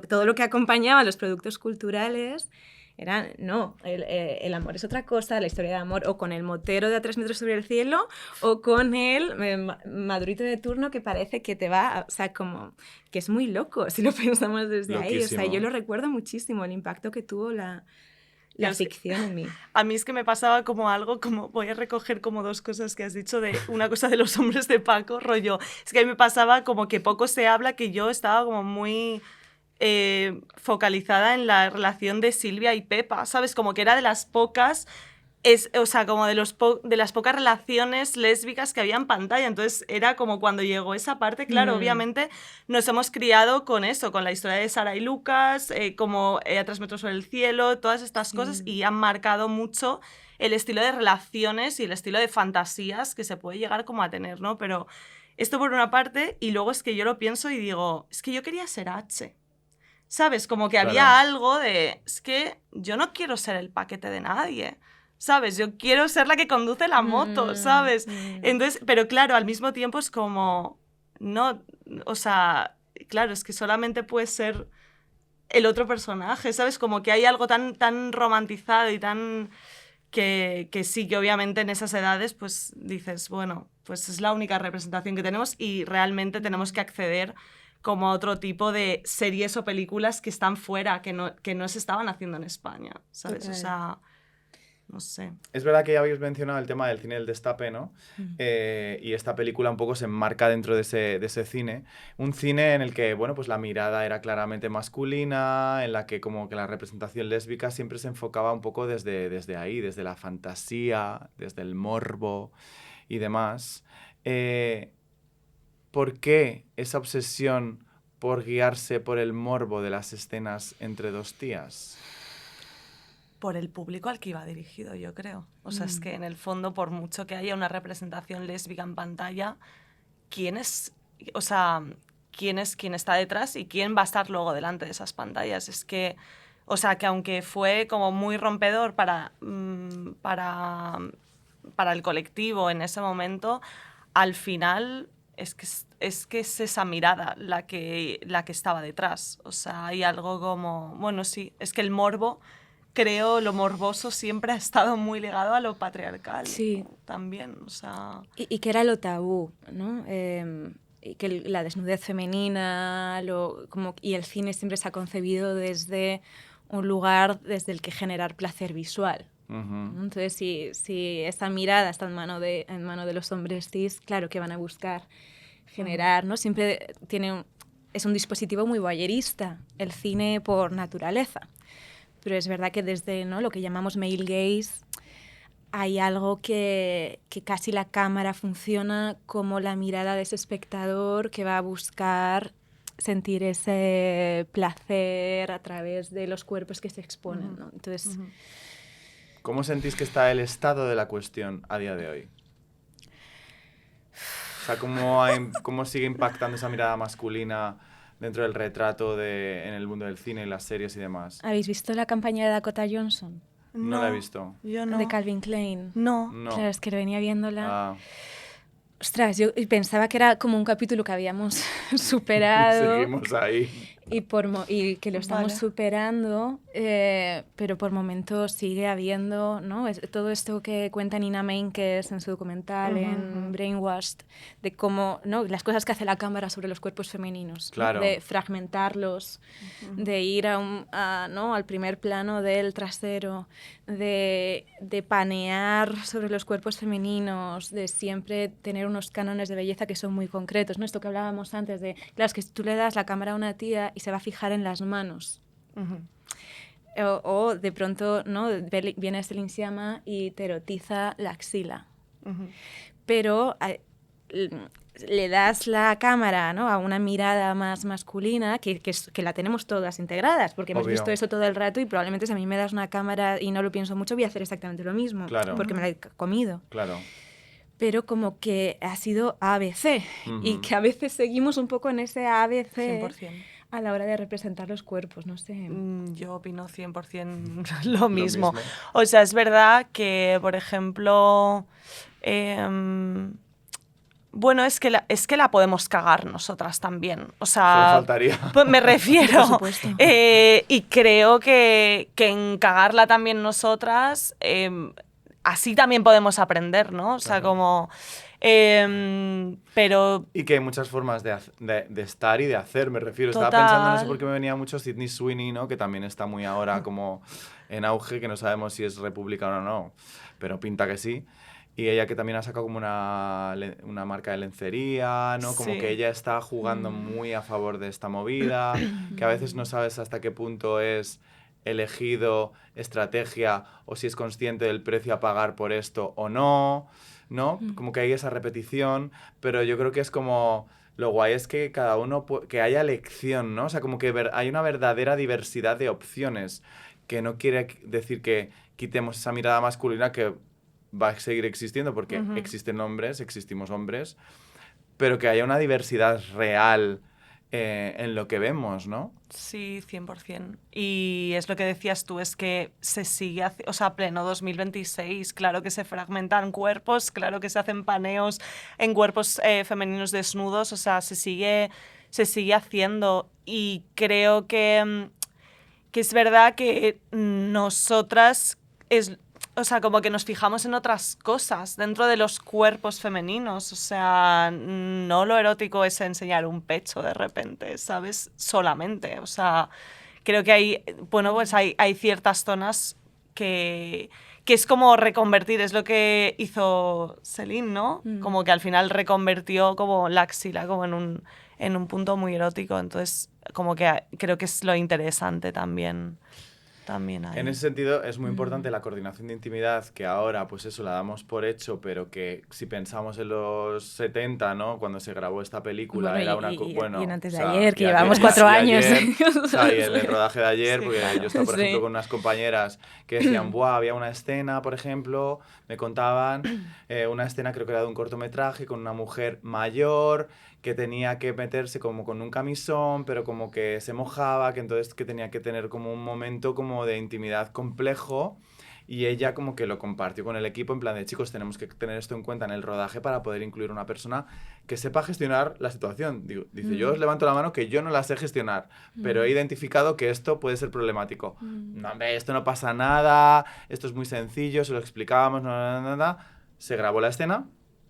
Speaker 2: todo lo que acompañaba a los productos culturales era, no, el amor es otra cosa, la historia de amor, o con el motero de A 3 metros sobre el cielo, o con el madurito de turno que parece que te va, o sea, como que es muy loco si lo pensamos desde ahí. O sea, yo lo recuerdo muchísimo, el impacto que tuvo la ficción en mí.
Speaker 3: A mí es que me pasaba como algo, como voy a recoger como dos cosas que has dicho, de una cosa de Los hombres de Paco, rollo, es que a mí me pasaba como que poco se habla, que yo estaba como muy focalizada en la relación de Silvia y Pepa, ¿sabes? Como que era de las pocas... o sea, como de las pocas relaciones lésbicas que había en pantalla. Entonces era como cuando llegó esa parte, claro, obviamente nos hemos criado con eso, con la historia de Sara y Lucas, como A 3 metros sobre el cielo, todas estas cosas, y han marcado mucho el estilo de relaciones y el estilo de fantasías que se puede llegar como a tener, ¿no? Pero esto por una parte, y luego es que yo lo pienso y digo, es que yo quería ser H. ¿Sabes? Como que había algo de, es que yo no quiero ser el paquete de nadie. ¿Sabes? Yo quiero ser la que conduce la moto, ¿sabes? Entonces, pero claro, al mismo tiempo es como, no, o sea, claro, es que solamente puede ser el otro personaje, ¿sabes? Como que hay algo tan romantizado y tan... Que sí, que obviamente en esas edades, pues dices, bueno, pues es la única representación que tenemos y realmente tenemos que acceder como a otro tipo de series o películas que están fuera, que no se estaban haciendo en España, ¿sabes? O sea... No sé.
Speaker 1: Es verdad que ya habéis mencionado el tema del cine del destape, ¿no? Y esta película un poco se enmarca dentro de ese cine. Un cine en el que, bueno, pues la mirada era claramente masculina, en la que como que la representación lésbica siempre se enfocaba un poco desde ahí, desde la fantasía, desde el morbo y demás. ¿Por qué esa obsesión por guiarse por el morbo de las escenas entre dos tías?
Speaker 3: por el público al que iba dirigido, yo creo. O sea, es que en el fondo, por mucho que haya una representación lésbica en pantalla, ¿quién es, o sea, quién es quien está detrás y quién va a estar luego delante de esas pantallas? Es que, o sea, que aunque fue como muy rompedor para el colectivo en ese momento, al final es que es esa mirada la que estaba detrás. O sea, hay algo como... Bueno, sí, es que el morbo, creo, lo morboso siempre ha estado muy ligado a lo patriarcal.
Speaker 2: Sí.
Speaker 3: También, o sea...
Speaker 2: Y que era lo tabú, ¿no? Y que la desnudez femenina y el cine siempre se ha concebido desde un lugar desde el que generar placer visual. Entonces, si esa mirada está en mano de los hombres cis, claro que van a buscar generar, ¿no? Siempre es un dispositivo muy voyerista, el cine por naturaleza. Pero es verdad que desde, ¿no?, lo que llamamos male gaze hay algo que casi la cámara funciona como la mirada de ese espectador que va a buscar sentir ese placer a través de los cuerpos que se exponen, ¿no? Entonces...
Speaker 1: ¿Cómo sentís que está el estado de la cuestión a día de hoy? O sea, ¿cómo sigue impactando esa mirada masculina dentro del retrato en el mundo del cine y las series y demás?
Speaker 2: ¿Habéis visto la campaña de Dakota Johnson?
Speaker 1: No la he visto.
Speaker 3: Yo no.
Speaker 2: De Calvin Klein.
Speaker 3: No.
Speaker 2: Claro, es que venía viéndola.
Speaker 1: Ah.
Speaker 2: Ostras, yo pensaba que era como un capítulo que habíamos superado.
Speaker 1: Seguimos ahí.
Speaker 2: Y que lo estamos superando, pero por momentos sigue habiendo, ¿no? Todo esto que cuenta Nina Menkes en su documental, en Brainwashed, de cómo, ¿no?, las cosas que hace la cámara sobre los cuerpos femeninos,
Speaker 1: claro,
Speaker 2: ¿no?, de fragmentarlos, de ir ¿no?, al primer plano del trasero, de panear sobre los cuerpos femeninos, de siempre tener unos cánones de belleza que son muy concretos, ¿no? Esto que hablábamos antes de, claro, es que tú le das la cámara a una tía y se va a fijar en las manos. O de pronto, ¿no?, viene Céline Sciamma y te erotiza la axila. Pero le das la cámara, ¿no?, a una mirada más masculina, que la tenemos todas integradas, porque hemos visto eso todo el rato y probablemente si a mí me das una cámara y no lo pienso mucho, voy a hacer exactamente lo mismo,
Speaker 1: claro,
Speaker 2: porque me la he comido.
Speaker 1: Claro.
Speaker 2: Pero como que ha sido ABC y que a veces seguimos un poco en ese ABC
Speaker 3: 100%.
Speaker 2: A la hora de representar los cuerpos, no sé.
Speaker 3: Yo opino 100% lo mismo. O sea, es verdad que, por ejemplo, bueno, es que la podemos cagar nosotras también. O sea,
Speaker 1: solo faltaría.
Speaker 3: Pues me refiero.
Speaker 2: Por supuesto.
Speaker 3: Y creo que en cagarla también nosotras, así también podemos aprender, ¿no? O sea, claro, como... pero...
Speaker 1: Y que hay muchas formas de estar y de hacer, me refiero.
Speaker 3: Total.
Speaker 1: Estaba pensando en eso porque me venía mucho Sydney Sweeney, ¿no?, que también está muy ahora como en auge, que no sabemos si es republicana o no, pero pinta que sí. Y ella que también ha sacado como una marca de lencería, ¿no? Como que ella está jugando muy a favor de esta movida, que a veces no sabes hasta qué punto es elegido, estrategia, o si es consciente del precio a pagar por esto o no, ¿no? Como que hay esa repetición, pero yo creo que es como... Lo guay es que cada uno... que haya elección, ¿no? O sea, como que hay una verdadera diversidad de opciones, que no quiere decir que quitemos esa mirada masculina que va a seguir existiendo, porque existen hombres, existimos hombres, pero que haya una diversidad real en lo que vemos, ¿no?
Speaker 3: Sí, 100%. Y es lo que decías tú, es que se sigue, o sea, pleno 2026, claro que se fragmentan cuerpos, claro que se hacen paneos en cuerpos femeninos desnudos, o sea, se sigue haciendo. Y creo que es verdad que nosotras o sea, como que nos fijamos en otras cosas dentro de los cuerpos femeninos. O sea, no lo erótico es enseñar un pecho de repente, ¿sabes? Solamente. O sea, creo que hay ciertas zonas que es como reconvertir, es lo que hizo Céline, ¿no? Como que al final reconvertió como la axila como en un punto muy erótico. Entonces, como que creo que es lo interesante también también ahí.
Speaker 1: En ese sentido es muy importante la coordinación de intimidad, que ahora pues eso la damos por hecho, pero que si pensamos en los 70, ¿no? Cuando se grabó esta película,
Speaker 2: Bueno,
Speaker 1: era una...
Speaker 2: y en antes
Speaker 1: o
Speaker 2: de
Speaker 1: sea,
Speaker 2: ayer, que
Speaker 1: y
Speaker 2: llevamos
Speaker 1: ayer-
Speaker 2: 4
Speaker 1: y
Speaker 2: años.
Speaker 1: ayer, o sea, y el rodaje de ayer,
Speaker 3: Sí,
Speaker 1: porque
Speaker 3: claro.
Speaker 1: yo estaba, por ejemplo,
Speaker 2: Sí.
Speaker 1: con unas compañeras que decían, buah, había una escena, por ejemplo, me contaban una escena, creo que era de un cortometraje, con una mujer mayor que tenía que meterse como con un camisón, pero como que se mojaba, que entonces que tenía que tener como un momento como de intimidad complejo, y ella como que lo compartió con el equipo en plan de, chicos, tenemos que tener esto en cuenta en el rodaje para poder incluir una persona que sepa gestionar la situación. Dice, yo os levanto la mano que yo no la sé gestionar, pero he identificado que esto puede ser problemático. No, hombre, esto no pasa nada, esto es muy sencillo, se lo explicábamos, nada. Se grabó la escena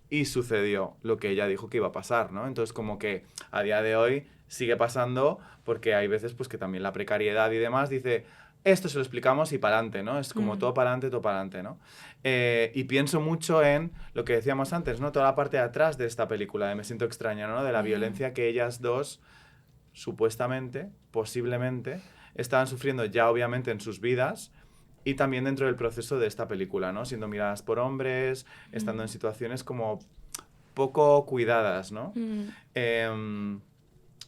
Speaker 1: y sucedió lo que ella dijo que iba a pasar, ¿no? Entonces como que a día de hoy sigue pasando, porque hay veces pues que también la precariedad y demás dice, esto se lo explicamos y para adelante, ¿no? Es como todo para adelante, ¿no? Y pienso mucho en lo que decíamos antes, ¿no? Toda la parte de atrás de esta película, de Me siento extraña, ¿no? De la violencia que ellas dos, supuestamente, posiblemente, estaban sufriendo ya obviamente en sus vidas, y también dentro del proceso de esta película, ¿no? Siendo miradas por hombres, estando en situaciones como poco cuidadas, ¿no?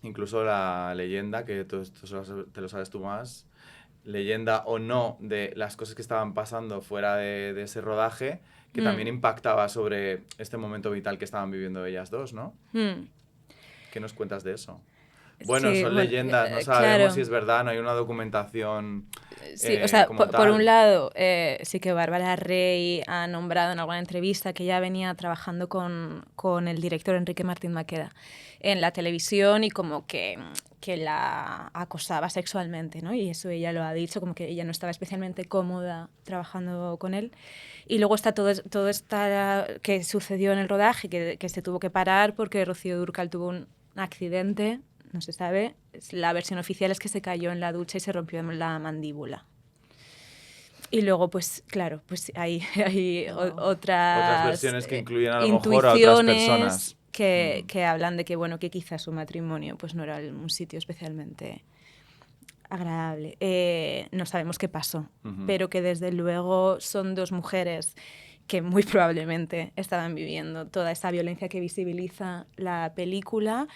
Speaker 1: Incluso la leyenda, que todo esto te lo sabes tú más, leyenda o no de las cosas que estaban pasando fuera de ese rodaje, que también impactaba sobre este momento vital que estaban viviendo ellas dos, ¿no? ¿Qué nos cuentas de eso? Bueno,
Speaker 2: Sí,
Speaker 1: son
Speaker 2: bueno,
Speaker 1: leyendas, no sabemos
Speaker 2: claro.
Speaker 1: si es verdad, no hay una documentación
Speaker 2: Sí, o sea,
Speaker 1: como
Speaker 2: por un
Speaker 1: tal.
Speaker 2: lado, sí que Bárbara Rey ha nombrado en alguna entrevista que ella venía trabajando con el director Enrique Martín Maqueda en la televisión y como que la acosaba sexualmente, ¿no? Y eso ella lo ha dicho, como que ella no estaba especialmente cómoda trabajando con él. Y luego está todo esto que sucedió en el rodaje, que se tuvo que parar porque Rocío Dúrcal tuvo un accidente, no se sabe. La versión oficial es que se cayó en la ducha y se rompió la mandíbula. Y luego, pues claro, pues hay
Speaker 1: Otras versiones que incluyen a lo mejor a otras
Speaker 2: intuiciones
Speaker 1: personas.
Speaker 2: que hablan de que, bueno, que quizás su matrimonio pues no era un sitio especialmente agradable. No sabemos qué pasó, pero que desde luego son dos mujeres que muy probablemente estaban viviendo toda esa violencia que visibiliza la película.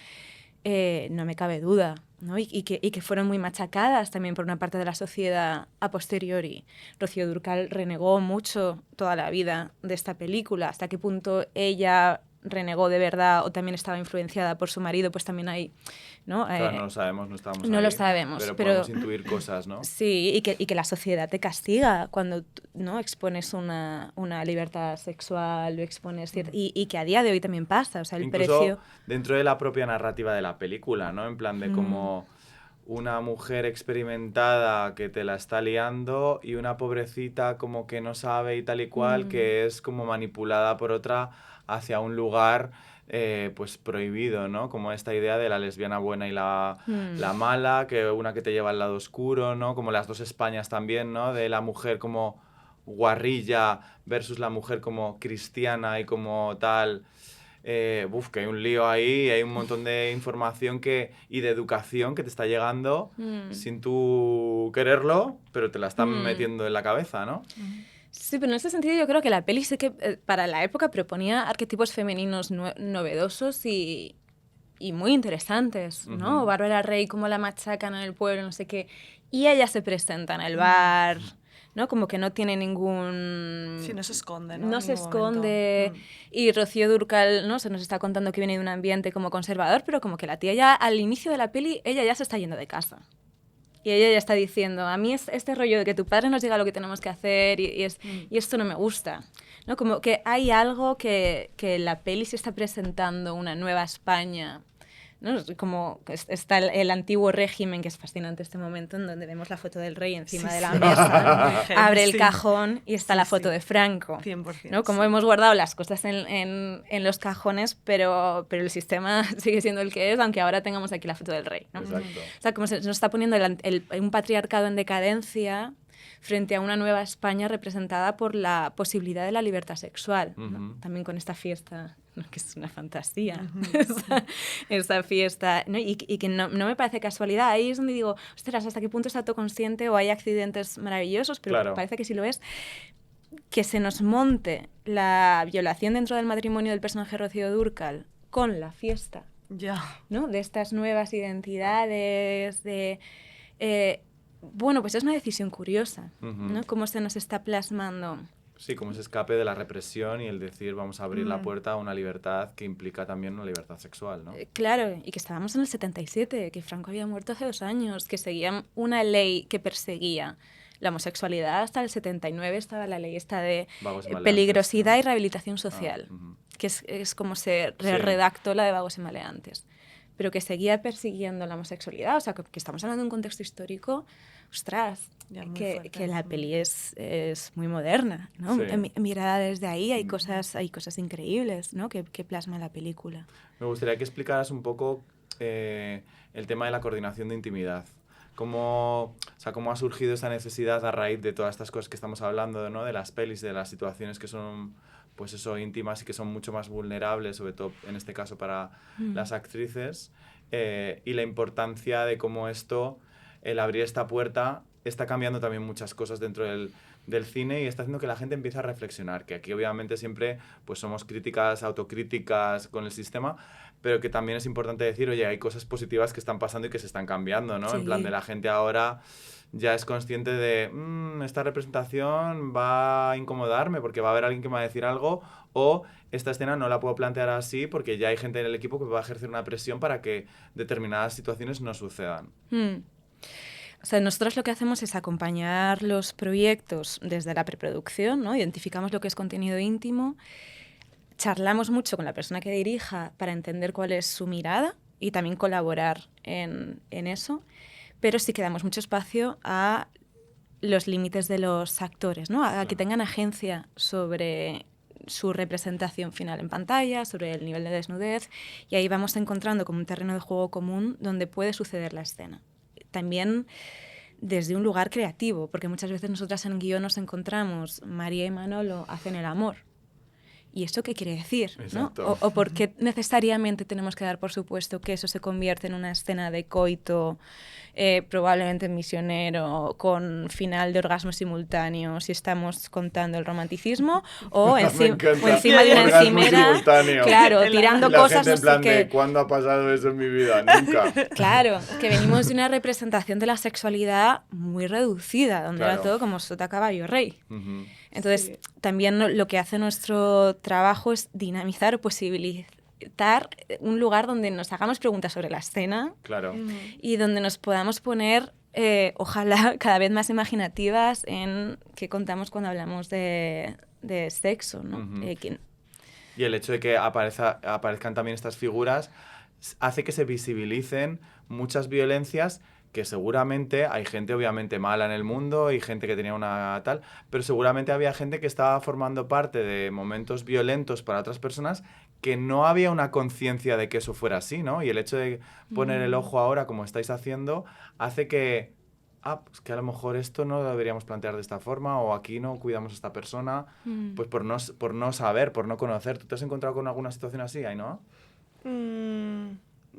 Speaker 2: No me cabe duda, ¿no? Y que fueron muy machacadas también por una parte de la sociedad a posteriori. Rocío Dúrcal renegó mucho toda la vida de esta película. Hasta qué punto ella renegó de verdad o también estaba influenciada por su marido, pues también hay, ¿no?
Speaker 1: Claro, no lo sabemos, no estamos
Speaker 2: No
Speaker 1: ahí,
Speaker 2: lo sabemos,
Speaker 1: pero
Speaker 2: pero
Speaker 1: podemos intuir cosas, ¿no?
Speaker 2: Sí, y que la sociedad te castiga cuando, ¿no? expones una libertad sexual, lo expones y que a día de hoy también pasa, o sea, el
Speaker 1: Incluso
Speaker 2: precio...
Speaker 1: dentro de la propia narrativa de la película, ¿no? En plan de como una mujer experimentada que te la está liando y una pobrecita como que no sabe y tal y cual, que es como manipulada por otra hacia un lugar pues prohibido, ¿no? Como esta idea de la lesbiana buena y la mala, que una que te lleva al lado oscuro, ¿no? Como las dos Españas también, ¿no? De la mujer como guarrilla versus la mujer como cristiana y como tal... que hay un lío ahí, hay un montón de información y de educación que te está llegando sin tú quererlo, pero te la están metiendo en la cabeza, ¿no?
Speaker 2: Sí, pero en ese sentido yo creo que la peli sí que para la época proponía arquetipos femeninos novedosos y muy interesantes, ¿no? Bárbara Rey, cómo la machacan en el pueblo, no sé qué, y ella se presenta en el bar... ¿no? Como que no tiene ningún...
Speaker 3: Sí, no se esconde, ¿no?
Speaker 2: No se esconde. Y Rocío Dúrcal, ¿no? Se nos está contando que viene de un ambiente como conservador, pero como que la tía ya, al inicio de la peli, ella ya se está yendo de casa. Y ella ya está diciendo, a mí es este rollo de que tu padre nos diga lo que tenemos que hacer y esto no me gusta, ¿no? Como que hay algo que la peli se está presentando, una nueva España, ¿no? Como está el antiguo régimen, que es fascinante este momento, en donde vemos la foto del rey encima de la mesa, abre el cajón y está la foto de Franco.
Speaker 3: 100%.
Speaker 2: ¿no? Como hemos guardado las cosas en los cajones, pero el sistema sigue siendo el que es, aunque ahora tengamos aquí la foto del rey, ¿no?
Speaker 1: Exacto.
Speaker 2: O sea, como se nos está poniendo un patriarcado en decadencia frente a una nueva España representada por la posibilidad de la libertad sexual, ¿no? También con esta fiesta que es una fantasía esa fiesta, ¿no? Y que no me parece casualidad. Ahí es donde digo, ostras, ¿hasta qué punto es autoconsciente o hay accidentes maravillosos? Pero
Speaker 1: claro.
Speaker 2: parece que sí lo es. Que se nos monte la violación dentro del matrimonio del personaje Rocío Dúrcal con la fiesta, ¿no? De estas nuevas identidades, bueno, pues es una decisión curiosa, ¿no? Cómo se nos está plasmando.
Speaker 1: Sí, como ese escape de la represión y el decir vamos a abrir la puerta a una libertad que implica también una libertad sexual, ¿no?
Speaker 2: Claro, y que estábamos en el 77, que Franco había muerto hace 2 años, que seguían una ley que perseguía la homosexualidad. Hasta el 79 estaba la ley esta de peligrosidad, ¿no? Y rehabilitación social, que es como se redactó la de vagos y maleantes, pero que seguía persiguiendo la homosexualidad. O sea, que estamos hablando de un contexto histórico, ostras, que la peli es muy moderna, ¿no? Sí. Mirada desde ahí, hay cosas increíbles, ¿no? que plasma la película.
Speaker 1: Me gustaría que explicaras un poco el tema de la coordinación de intimidad. ¿Cómo ha surgido esa necesidad a raíz de todas estas cosas que estamos hablando, ¿no? De las pelis, de las situaciones que son, pues eso, íntimas y que son mucho más vulnerables, sobre todo en este caso para las actrices, y la importancia de cómo esto, el abrir esta puerta, está cambiando también muchas cosas dentro del cine y está haciendo que la gente empiece a reflexionar, que aquí obviamente siempre pues somos críticas, autocríticas con el sistema, pero que también es importante decir, oye, hay cosas positivas que están pasando y que se están cambiando, ¿no? Sí. En plan de la gente ahora ya es consciente de esta representación va a incomodarme porque va a haber alguien que me va a decir algo, o esta escena no la puedo plantear así porque ya hay gente en el equipo que va a ejercer una presión para que determinadas situaciones no sucedan.
Speaker 2: O sea, nosotros lo que hacemos es acompañar los proyectos desde la preproducción, ¿no? Identificamos lo que es contenido íntimo, charlamos mucho con la persona que dirija para entender cuál es su mirada y también colaborar en eso, pero sí que damos mucho espacio a los límites de los actores, ¿no? A que tengan agencia sobre su representación final en pantalla, sobre el nivel de desnudez, y ahí vamos encontrando como un terreno de juego común donde puede suceder la escena. También desde un lugar creativo, porque muchas veces nosotras en guión nos encontramos, María y Manolo hacen el amor. ¿Y eso qué quiere decir? ¿No? O por qué necesariamente tenemos que dar por supuesto que eso se convierte en una escena de coito, probablemente misionero, con final de orgasmo simultáneo, si estamos contando el romanticismo, o encima de una encimera, claro, tirando
Speaker 1: la
Speaker 2: cosas.
Speaker 1: Gente en plan de, ¿cuándo ha pasado eso en mi vida? Nunca.
Speaker 2: Claro, que venimos de una representación de la sexualidad muy reducida, donde era todo como sota, caballo, rey. Entonces, también lo que hace nuestro trabajo es dinamizar o posibilitar un lugar donde nos hagamos preguntas sobre la escena y donde nos podamos poner, ojalá, cada vez más imaginativas en qué contamos cuando hablamos de sexo, ¿no?
Speaker 1: Y el hecho de que aparezcan también estas figuras hace que se visibilicen muchas violencias que seguramente hay gente obviamente mala en el mundo y gente que tenía una tal, pero seguramente había gente que estaba formando parte de momentos violentos para otras personas que no había una conciencia de que eso fuera así, ¿no? Y el hecho de poner el ojo ahora, como estáis haciendo, hace que, pues que a lo mejor esto no lo deberíamos plantear de esta forma, o aquí no cuidamos a esta persona, pues por no saber, por no conocer. ¿Tú te has encontrado con alguna situación así, Ainhoa?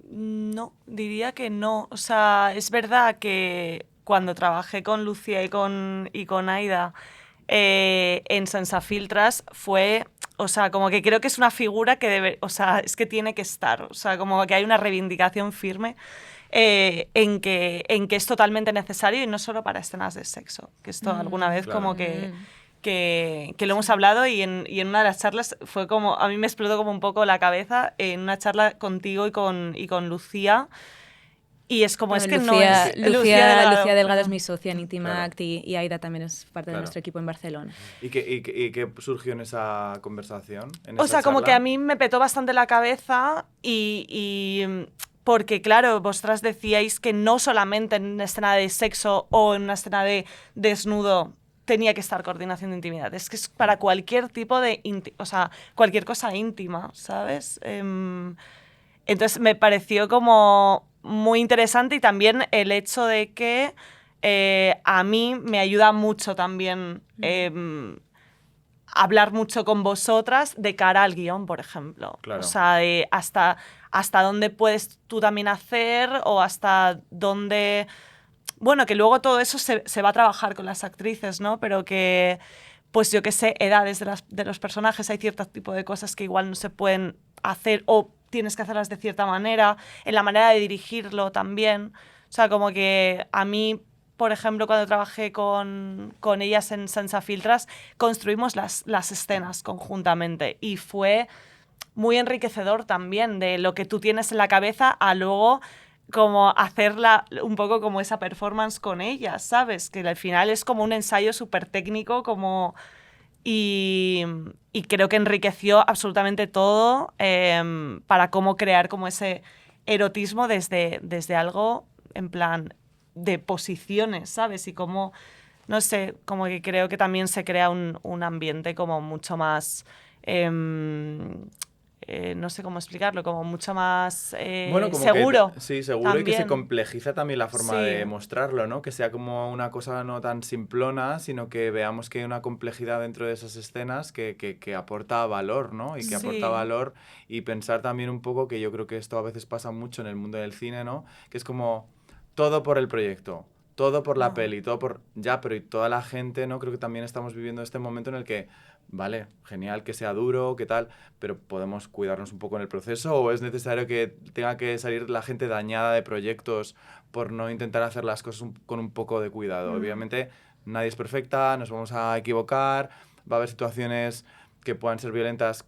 Speaker 3: No, diría que no. O sea, es verdad que cuando trabajé con Lucía y con Aida en Sensafiltras fue, o sea, como que creo que es una figura que es que tiene que estar. O sea, como que hay una reivindicación firme en que es totalmente necesario y no solo para escenas de sexo. Que esto alguna vez como que lo hemos hablado y en una de las charlas fue como, a mí me explotó como un poco la cabeza en una charla contigo y con Lucía, y es como, es que
Speaker 2: Lucía,
Speaker 3: no es...
Speaker 2: Lucía Delgado es mi socia en Intima Act y Aida también es parte de nuestro equipo en Barcelona.
Speaker 1: ¿Y qué surgió en esa conversación?
Speaker 3: O sea, como que a mí me petó bastante la cabeza y porque, claro, vosotras decíais que no solamente en una escena de sexo o en una escena de desnudo tenía que estar coordinación de intimidad. Es que es para cualquier tipo de... cualquier cosa íntima, ¿sabes? Entonces me pareció como muy interesante y también el hecho de que hablar mucho con vosotras de cara al guión, por ejemplo.
Speaker 1: Claro.
Speaker 3: O sea, de hasta dónde puedes tú también hacer o hasta dónde... Bueno, que luego todo eso se va a trabajar con las actrices, ¿no? Pero que, pues yo qué sé, edades de los personajes, hay cierto tipo de cosas que igual no se pueden hacer o tienes que hacerlas de cierta manera, en la manera de dirigirlo también. O sea, como que a mí, por ejemplo, cuando trabajé con ellas en Sense Filtras, construimos las escenas conjuntamente y fue muy enriquecedor también de lo que tú tienes en la cabeza a luego como hacerla un poco como esa performance con ellas, ¿sabes? Que al final es como un ensayo súper técnico como... Y creo que enriqueció absolutamente todo para cómo crear como ese erotismo desde algo en plan de posiciones, ¿sabes? Y como, no sé, como que creo que también se crea un ambiente como mucho más... no sé cómo explicarlo, como mucho más
Speaker 1: Bueno, como
Speaker 3: seguro.
Speaker 1: sí, seguro y que se
Speaker 3: también.
Speaker 1: complejiza también la forma
Speaker 3: Sí.
Speaker 1: de mostrarlo, ¿no? Que sea como una cosa no tan simplona, sino que veamos que hay una complejidad dentro de esas escenas que aporta valor, ¿no? Y que aporta
Speaker 3: Sí.
Speaker 1: valor y pensar también un poco, que yo creo que esto a veces pasa mucho en el mundo del cine, ¿no? Que es como todo por el proyecto, todo por la
Speaker 3: No.
Speaker 1: peli, todo por... Ya, pero y toda la gente, ¿no? Creo que también estamos viviendo este momento en el que, vale, genial que sea duro, que tal, pero podemos cuidarnos un poco en el proceso, o es necesario que tenga que salir la gente dañada de proyectos por no intentar hacer las cosas con un poco de cuidado. Obviamente nadie es perfecta, nos vamos a equivocar, va a haber situaciones que puedan ser violentas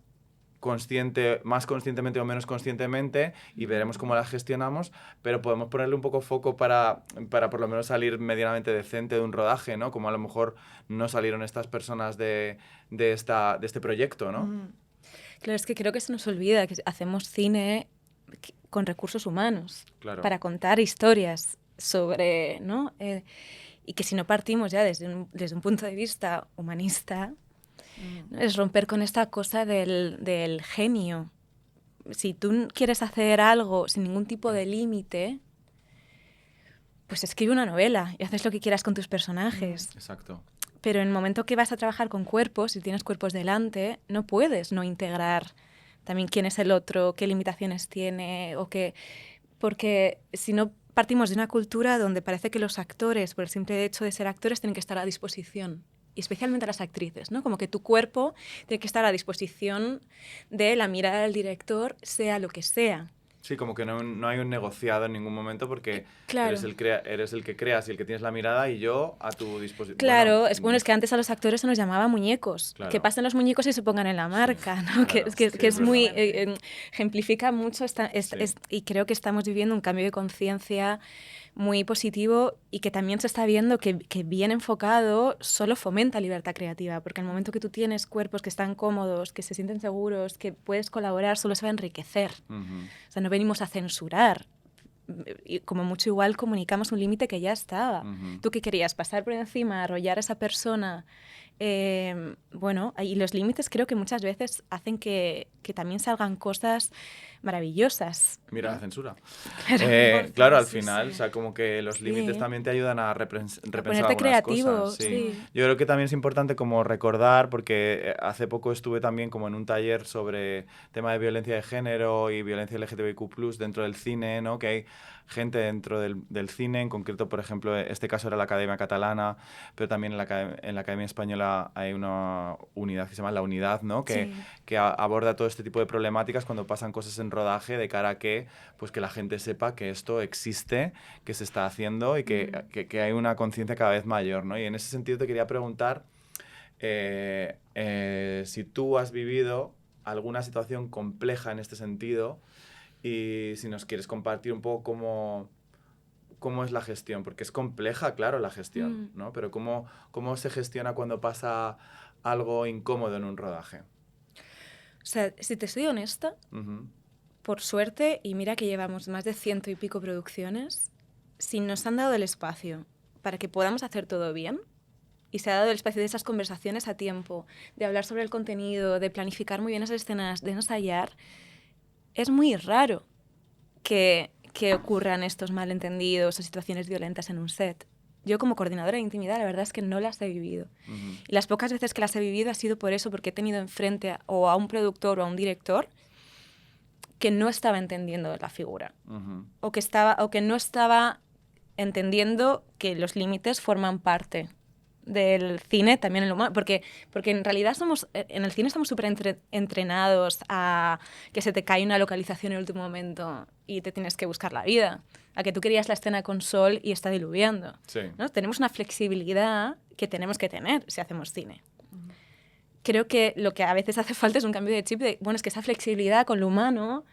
Speaker 1: más conscientemente o menos conscientemente, y veremos cómo las gestionamos, pero podemos ponerle un poco foco para por lo menos salir medianamente decente de un rodaje, ¿no? Como a lo mejor no salieron estas personas de este proyecto, ¿no?
Speaker 2: Claro, es que creo que se nos olvida que hacemos cine con recursos humanos
Speaker 1: Claro.
Speaker 2: para contar historias sobre, ¿no? Y que si no partimos ya desde un punto de vista humanista, ¿no? Es romper con esta cosa del genio. Si tú quieres hacer algo sin ningún tipo de límite, pues escribe una novela y haces lo que quieras con tus personajes.
Speaker 1: Exacto.
Speaker 2: Pero en el momento que vas a trabajar con cuerpos, si tienes cuerpos delante, no puedes no integrar también quién es el otro, qué limitaciones tiene, porque si no partimos de una cultura donde parece que los actores, por el simple hecho de ser actores, tienen que estar a disposición. Y especialmente las actrices, ¿no? Como que tu cuerpo tiene que estar a disposición de la mirada del director, sea lo que sea.
Speaker 1: Sí, como que no hay un negociado en ningún momento, porque
Speaker 2: Claro.
Speaker 1: eres el que creas y el que tienes la mirada, y yo a tu disposición.
Speaker 2: Claro, es que antes a los actores se nos llamaba muñecos.
Speaker 1: Claro.
Speaker 2: Que pasen los muñecos y se pongan en la marca,
Speaker 1: Sí,
Speaker 2: ¿no?
Speaker 1: claro,
Speaker 2: que es muy...
Speaker 3: verdad.
Speaker 2: ejemplifica mucho y creo que estamos viviendo un cambio de conciencia muy positivo y que también se está viendo que bien enfocado solo fomenta libertad creativa, porque en el momento que tú tienes cuerpos que están cómodos, que se sienten seguros, que puedes colaborar, solo se va a enriquecer. O sea, no venimos a censurar. Y como mucho igual comunicamos un límite que ya estaba. ¿Tú qué querías? ¿Pasar por encima, arrollar a esa persona? Bueno, y los límites creo que muchas veces hacen que también salgan cosas maravillosas.
Speaker 1: Mira la censura.
Speaker 2: Claro,
Speaker 1: Claro, al
Speaker 3: sí,
Speaker 1: final,
Speaker 3: sí.
Speaker 1: o sea, como que los
Speaker 2: Sí.
Speaker 1: límites también te ayudan a repensar
Speaker 2: ponerte
Speaker 1: algunas
Speaker 2: creativo,
Speaker 1: cosas. Sí.
Speaker 2: sí.
Speaker 1: Yo creo que también es importante como recordar, porque hace poco estuve también como en un taller sobre tema de violencia de género y violencia LGTBIQ+, dentro del cine, ¿no? Que hay gente dentro del cine, en concreto, por ejemplo, este caso era la Academia Catalana, pero también en la Academia Española hay una unidad que se llama La Unidad, ¿no? Que aborda todo este tipo de problemáticas cuando pasan cosas en rodaje, de cara a que, pues, que la gente sepa que esto existe, que se está haciendo y que hay una conciencia cada vez mayor, ¿no? Y en ese sentido te quería preguntar si tú has vivido alguna situación compleja en este sentido, y si nos quieres compartir un poco cómo es la gestión, porque es compleja, claro, la gestión, ¿no? Pero cómo se gestiona cuando pasa algo incómodo en un rodaje.
Speaker 2: O sea, si te soy honesta, por suerte, y mira que llevamos más de 100 y pico producciones, si nos han dado el espacio para que podamos hacer todo bien, y se ha dado el espacio de esas conversaciones a tiempo, de hablar sobre el contenido, de planificar muy bien esas escenas, de ensayar, es muy raro que ocurran estos malentendidos o situaciones violentas en un set. Yo como coordinadora de intimidad, la verdad es que no las he vivido. Y las pocas veces que las he vivido ha sido por eso, porque he tenido enfrente o a un productor o a un director que no estaba entendiendo la figura. O que no estaba entendiendo que los límites forman parte del cine, también en lo humano, porque en realidad en el cine estamos súper entrenados a que se te cae una localización en el último momento y te tienes que buscar la vida, a que tú querías la escena con sol y está diluviando.
Speaker 1: Sí.
Speaker 2: ¿No? Tenemos una flexibilidad que tenemos que tener si hacemos cine. Creo que lo que a veces hace falta es un cambio de chip de, bueno, es que esa flexibilidad con lo humano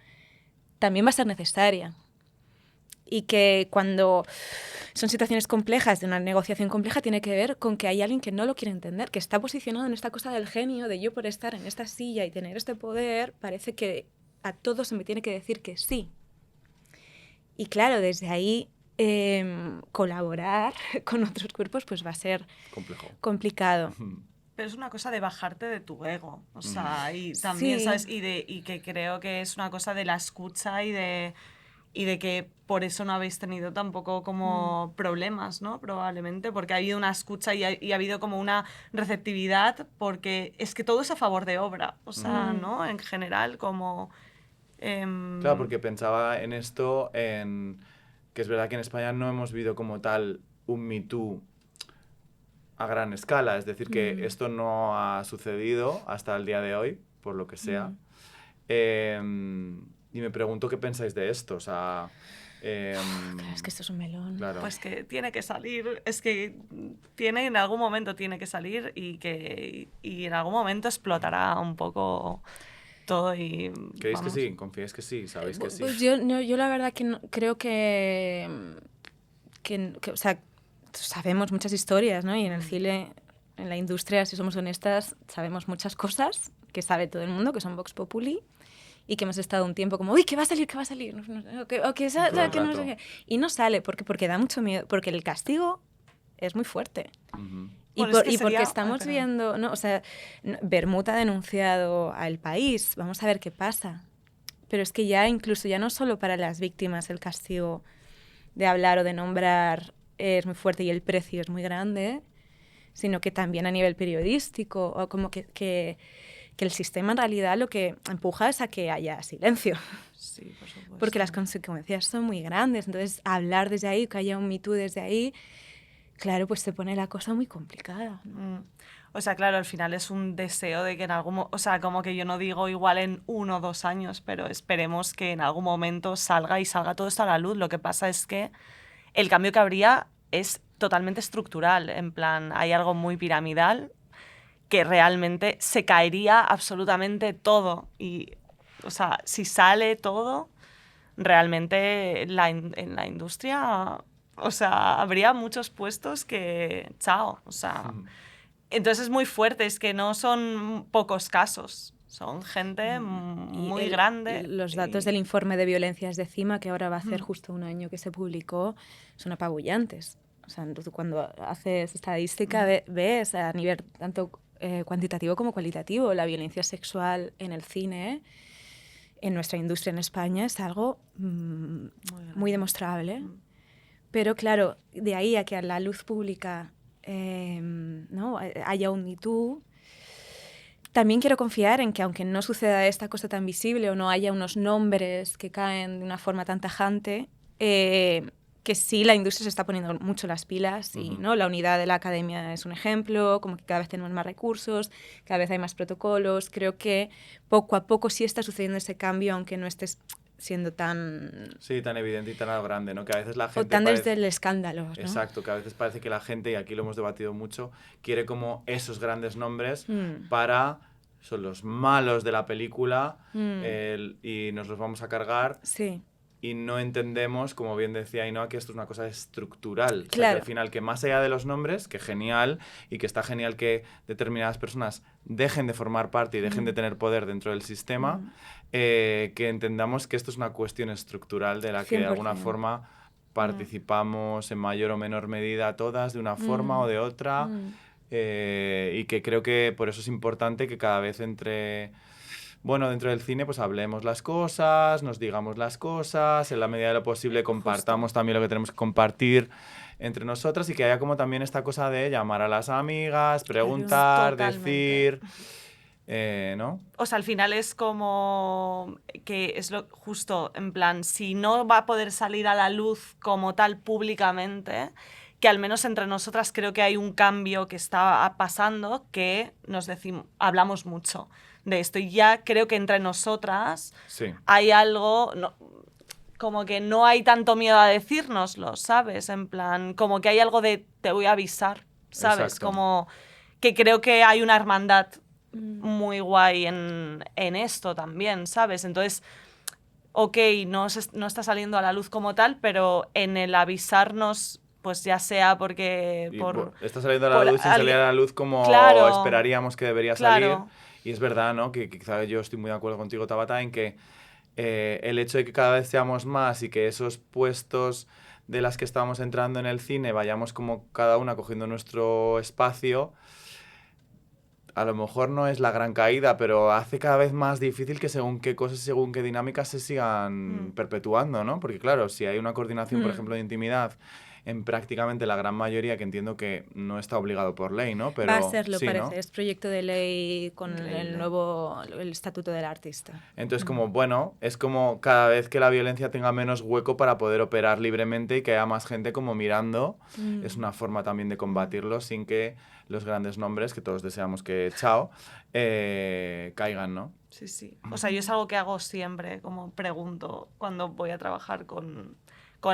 Speaker 2: también va a ser necesaria. Y que cuando son situaciones complejas, de una negociación compleja, tiene que ver con que hay alguien que no lo quiere entender, que está posicionado en esta cosa del genio, de yo por estar en esta silla y tener este poder, parece que a todos se me tiene que decir que sí. Y claro, desde ahí colaborar con otros cuerpos pues va a ser complicado.
Speaker 3: Pero es una cosa de bajarte de tu ego, o sea, y también,
Speaker 2: sí.
Speaker 3: ¿sabes? Y que creo que es una cosa de la escucha y de que por eso no habéis tenido tampoco como problemas, ¿no? Probablemente, porque ha habido una escucha y ha habido como una receptividad, porque es que todo es a favor de obra, o sea, ¿no? En general, como...
Speaker 1: Claro, porque pensaba en esto, que es verdad que en España no hemos vivido como tal un Me Too a gran escala, es decir, que esto no ha sucedido hasta el día de hoy, por lo que sea. Y me pregunto qué pensáis de esto, o sea...
Speaker 2: Claro, es que esto es un melón.
Speaker 1: Claro.
Speaker 3: Pues que tiene que salir, es que en algún momento tiene que salir y en algún momento explotará un poco todo y...
Speaker 1: ¿Creéis que sí? ¿Confiáis que sí? ¿Sabéis que sí?
Speaker 2: Pues yo la verdad que no, creo que o sea, sabemos muchas historias, ¿no? Y en el cine, en la industria, si somos honestas, sabemos muchas cosas que sabe todo el mundo, que son Vox Populi, y que hemos estado un tiempo como, uy, ¿qué va a salir? ¿Qué va a salir? Que no sé qué. Y no sale porque da mucho miedo, porque el castigo es muy fuerte. Y,
Speaker 3: bueno,
Speaker 2: porque estamos viendo, ¿no? O sea, Bermud ha denunciado al país, vamos a ver qué pasa. Pero es que ya incluso, ya no solo para las víctimas el castigo de hablar o de nombrar es muy fuerte y el precio es muy grande, sino que también a nivel periodístico, o como que el sistema en realidad lo que empuja es a que haya silencio.
Speaker 3: Sí, por supuesto.
Speaker 2: Porque las consecuencias son muy grandes. Entonces, hablar desde ahí, que haya un Me Too desde ahí, claro, pues se pone la cosa muy complicada, ¿no?
Speaker 3: O sea, claro, al final es un deseo de que en algún... O sea, como que yo no digo igual en 1 o 2 años, pero esperemos que en algún momento salga todo esto a la luz. Lo que pasa es que el cambio que habría es totalmente estructural. En plan, hay algo muy piramidal que realmente se caería absolutamente todo. Y, o sea, si sale todo, realmente en la industria... O sea, habría muchos puestos que... Chao, o sea... Entonces es muy fuerte, es que no son pocos casos, son gente muy grande.
Speaker 2: Los datos del informe de violencias de CIMA, que ahora va a hacer justo 1 año que se publicó, son apabullantes. O sea, cuando haces estadística ves a nivel tanto cuantitativo como cualitativo la violencia sexual en el cine, en nuestra industria en España, es algo muy demostrable. Pero claro, de ahí a que a la luz pública ¿no? haya un Me Too, también quiero confiar en que aunque no suceda esta cosa tan visible o no haya unos nombres que caen de una forma tan tajante, que sí la industria se está poniendo mucho las pilas y ¿no? La unidad de la academia es un ejemplo, como que cada vez tenemos más recursos, cada vez hay más protocolos. Creo que poco a poco sí está sucediendo ese cambio, aunque no estés siendo tan...
Speaker 1: Sí, tan evidente y tan grande, ¿no? Que a veces la gente...
Speaker 2: O tan desde el escándalo, ¿no?
Speaker 1: Exacto, que a veces parece que la gente, y aquí lo hemos debatido mucho, quiere como esos grandes nombres para... Son los malos de la película y nos los vamos a cargar.
Speaker 2: Sí.
Speaker 1: Y no entendemos, como bien decía Ainhoa, que esto es una cosa estructural.
Speaker 2: Claro.
Speaker 1: O sea, que al final, que más allá de los nombres, que genial, y que está genial que determinadas personas dejen de formar parte y dejen de tener poder dentro del sistema, que entendamos que esto es una cuestión estructural de la que
Speaker 2: 100%.
Speaker 1: de alguna forma participamos en mayor o menor medida todas, de una forma o de otra, y que creo que por eso es importante que cada vez entre bueno, dentro del cine pues hablemos las cosas, nos digamos las cosas, en la medida de lo posible compartamos también lo que tenemos que compartir entre nosotras y que haya como también esta cosa de llamar a las amigas, preguntar,
Speaker 3: Totalmente.
Speaker 1: decir, ¿no?
Speaker 3: O sea, al final es como que es lo justo, en plan, si no va a poder salir a la luz como tal públicamente, que al menos entre nosotras creo que hay un cambio que está pasando, que nos decimos, hablamos mucho de esto. Y ya creo que entre nosotras
Speaker 1: Sí.
Speaker 3: hay algo, como que no hay tanto miedo a decírnoslo, ¿sabes? En plan, como que hay algo de te voy a avisar, ¿sabes?
Speaker 1: Exacto.
Speaker 3: Como que creo que hay una hermandad muy guay en esto también, ¿sabes? Entonces, ok, no está saliendo a la luz como tal, pero en el avisarnos, pues ya sea porque...
Speaker 1: Está saliendo a la luz sin salir a la luz como
Speaker 3: Claro,
Speaker 1: esperaríamos que debería
Speaker 3: claro.
Speaker 1: salir. Y es verdad, ¿no? Que quizá yo estoy muy de acuerdo contigo, Tabata, en que el hecho de que cada vez seamos más y que esos puestos de las que estamos entrando en el cine vayamos como cada una cogiendo nuestro espacio, a lo mejor no es la gran caída, pero hace cada vez más difícil que según qué cosas, según qué dinámicas se sigan perpetuando, ¿no? Porque claro, si hay una coordinación, por ejemplo, de intimidad en prácticamente la gran mayoría, que entiendo que no está obligado por ley, ¿no? Pero
Speaker 2: va a serlo,
Speaker 1: sí,
Speaker 2: parece.
Speaker 1: ¿no?
Speaker 2: Es proyecto de ley con el estatuto del artista.
Speaker 1: Entonces, como, bueno, es como cada vez que la violencia tenga menos hueco para poder operar libremente y que haya más gente como mirando, es una forma también de combatirlo sin que los grandes nombres, que todos deseamos que, chao, caigan, ¿no?
Speaker 3: Sí, sí. O sea, yo es algo que hago siempre, como pregunto cuando voy a trabajar con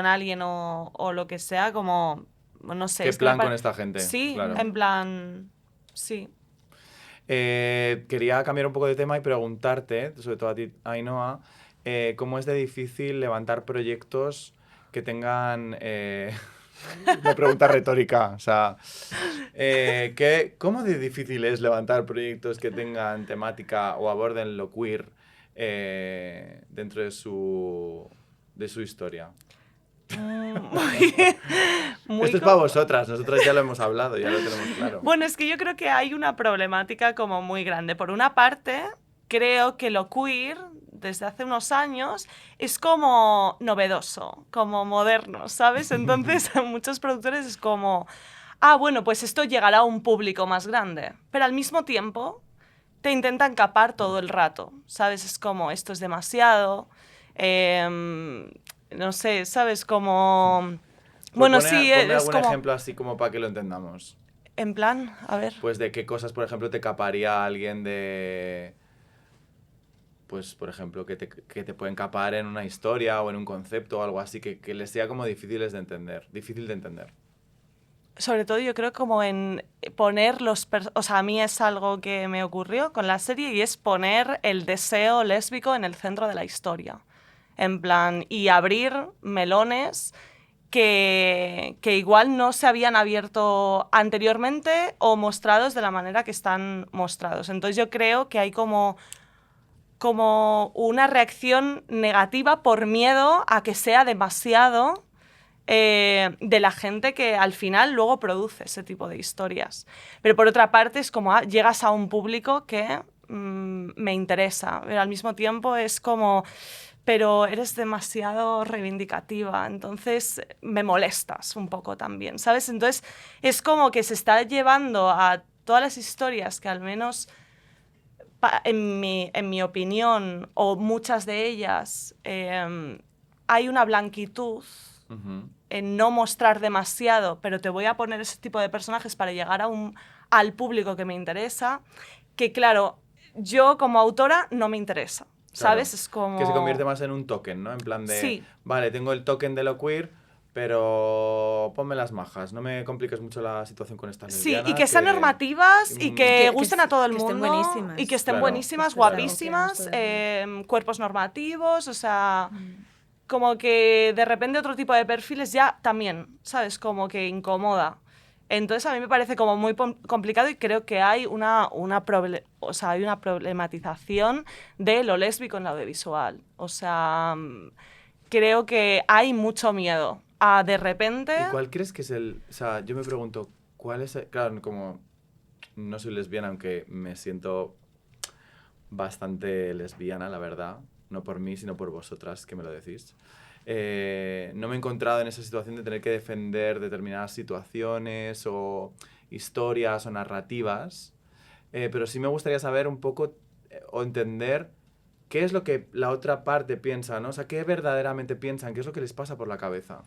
Speaker 3: alguien o lo que sea, como, no sé.
Speaker 1: ¿Qué
Speaker 3: es
Speaker 1: plan
Speaker 3: que
Speaker 1: con esta gente?
Speaker 3: Sí,
Speaker 1: Claro.
Speaker 3: en plan, sí.
Speaker 1: Quería cambiar un poco de tema y preguntarte, sobre todo a ti, Ainhoa, ¿cómo es de difícil levantar proyectos que tengan... una pregunta retórica, o sea, ¿cómo de difícil es levantar proyectos que tengan temática o aborden lo queer dentro de su historia? Esto es para vosotras, nosotras ya lo hemos hablado, ya lo tenemos claro.
Speaker 3: Bueno, es que yo creo que hay una problemática como muy grande. Por una parte, creo que lo queer, desde hace unos años, es como novedoso, como moderno, ¿sabes? Entonces, a muchos productores es como, bueno, pues esto llegará a un público más grande. Pero al mismo tiempo, te intentan capar todo el rato, ¿sabes? Es como, esto es demasiado, no sé, ¿sabes? Como... Bueno, sí,
Speaker 1: ponme
Speaker 3: es
Speaker 1: algún
Speaker 3: como...
Speaker 1: ejemplo así como para que lo entendamos.
Speaker 3: En plan, a ver...
Speaker 1: Pues de qué cosas, por ejemplo, te caparía alguien de... Pues, por ejemplo, que te pueden capar en una historia o en un concepto o algo así que les sea como difícil de entender.
Speaker 3: Sobre todo yo creo como en poner o sea, a mí es algo que me ocurrió con la serie y es poner el deseo lésbico en el centro de la historia. En plan, y abrir melones que igual no se habían abierto anteriormente o mostrados de la manera que están mostrados. Entonces yo creo que hay como una reacción negativa por miedo a que sea demasiado de la gente que al final luego produce ese tipo de historias. Pero por otra parte es como llegas a un público que me interesa, pero al mismo tiempo es como, pero eres demasiado reivindicativa, entonces me molestas un poco también, ¿sabes? Entonces es como que se está llevando a todas las historias que al menos... En mi opinión, o muchas de ellas, hay una blanquitud en no mostrar demasiado, pero te voy a poner ese tipo de personajes para llegar al público que me interesa, que claro, yo como autora no me interesa, ¿sabes?
Speaker 1: Claro,
Speaker 3: es como...
Speaker 1: que se convierte más en un token, ¿no? En plan de,
Speaker 3: sí.
Speaker 1: Vale, tengo el token de lo queer, pero ponme las majas, no me compliques mucho la situación con estas lesbianas.
Speaker 3: Sí, y que sean normativas y que gusten a todo el mundo.
Speaker 2: Estén buenísimas.
Speaker 3: Y que estén
Speaker 1: Claro,
Speaker 3: buenísimas,
Speaker 1: claro.
Speaker 3: guapísimas, cuerpos normativos, o sea... Como que de repente otro tipo de perfiles ya también, ¿sabes? Como que incomoda. Entonces a mí me parece como muy complicado y creo que hay hay una problematización de lo lésbico en el audiovisual. O sea, creo que hay mucho miedo a de repente...
Speaker 1: ¿Y cuál crees que es el...? O sea, yo me pregunto, ¿cuál es el...? Claro, como no soy lesbiana, aunque me siento bastante lesbiana, la verdad. No por mí, sino por vosotras que me lo decís. No me he encontrado en esa situación de tener que defender determinadas situaciones o historias o narrativas, pero sí me gustaría saber un poco o entender qué es lo que la otra parte piensa, ¿no? O sea, qué verdaderamente piensan, qué es lo que les pasa por la cabeza.